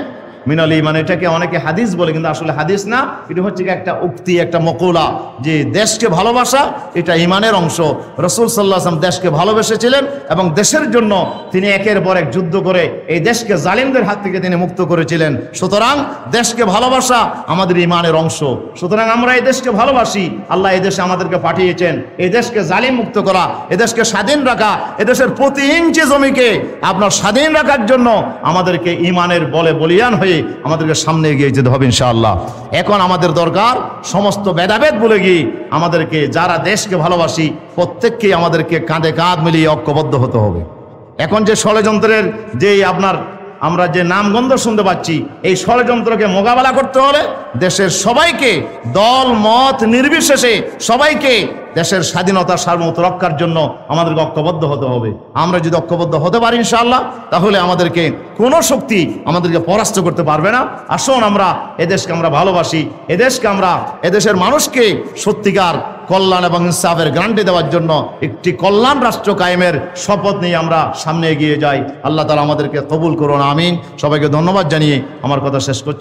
মিনাল ঈমান। এটাকে অনেকে হাদিস বলে, কিন্তু আসলে হাদিস না, এটা হচ্ছে একটা উক্তি, একটা মকৌলা, যে দেশকে ভালোবাসা এটা ইমানের অংশ। রসুল সাল্লাল্লাহু আলাইহি ওয়াসাল্লাম দেশকে ভালোবেসেছিলেন এবং দেশের জন্য তিনি একের পর এক যুদ্ধ করে এই দেশকে জালিমদের হাত থেকে তিনি মুক্ত করেছিলেন। সুতরাং দেশকে ভালোবাসা আমাদের ইমানের অংশ। সুতরাং আমরা এই দেশকে ভালোবাসি। আল্লাহ এই দেশে আমাদেরকে পাঠিয়েছেন এই দেশকে জালিম মুক্ত করা, এদেশকে স্বাধীন রাখা, এদেশের প্রতি ইঞ্চি জমিকে আপনার স্বাধীন রাখার জন্য আমাদেরকে ইমানের বলে বলিয়ান হয়ে আমাদেরকে সামনে এগিয়ে যেতে হবে ইনশাআল্লাহ। এখন আমাদের দরকার সমস্ত ভেদাভেদ ভুলে গিয়ে আমাদেরকে, যারা দেশকে ভালোবাসি, প্রত্যেককেই আমাদেরকে কাঁধে কাঁধ মিলিয়ে ঐক্যবদ্ধ হতে হবে। এখন যে ষড়যন্ত্রের আমরা যে নামগন্ধ শুনতে পাচ্ছি, এই ষড়যন্ত্রকে মোকাবেলা করতে হলে দেশের সবাইকে, দল মত নির্বিশেষে সবাইকে দেশের স্বাধীনতা সার্বভৌমত্ব রক্ষার জন্য আমাদেরকে ঐক্যবদ্ধ হতে হবে। আমরা যদি ঐক্যবদ্ধ হতে পারি ইনশাআল্লাহ, তাহলে আমাদেরকে কোনো শক্তি আমাদেরকে পরাস্ত করতে পারবে না। আসুন আমরা এদেশকে আমরা ভালোবাসি, এদেশকে আমরা এদেশের মানুষকে সত্যিকার কল্যাণ এবং ইনসাফের গ্যারান্টি দেওয়ার জন্য একটি কল্যাণ রাষ্ট্র কায়েমের শপথ নিয়ে আমরা সামনে এগিয়ে যাই। আল্লাহ তাআলা আমাদেরকে কবুল করুন, আমিন। সবাইকে ধন্যবাদ জানিয়ে আমার কথা শেষ করছি।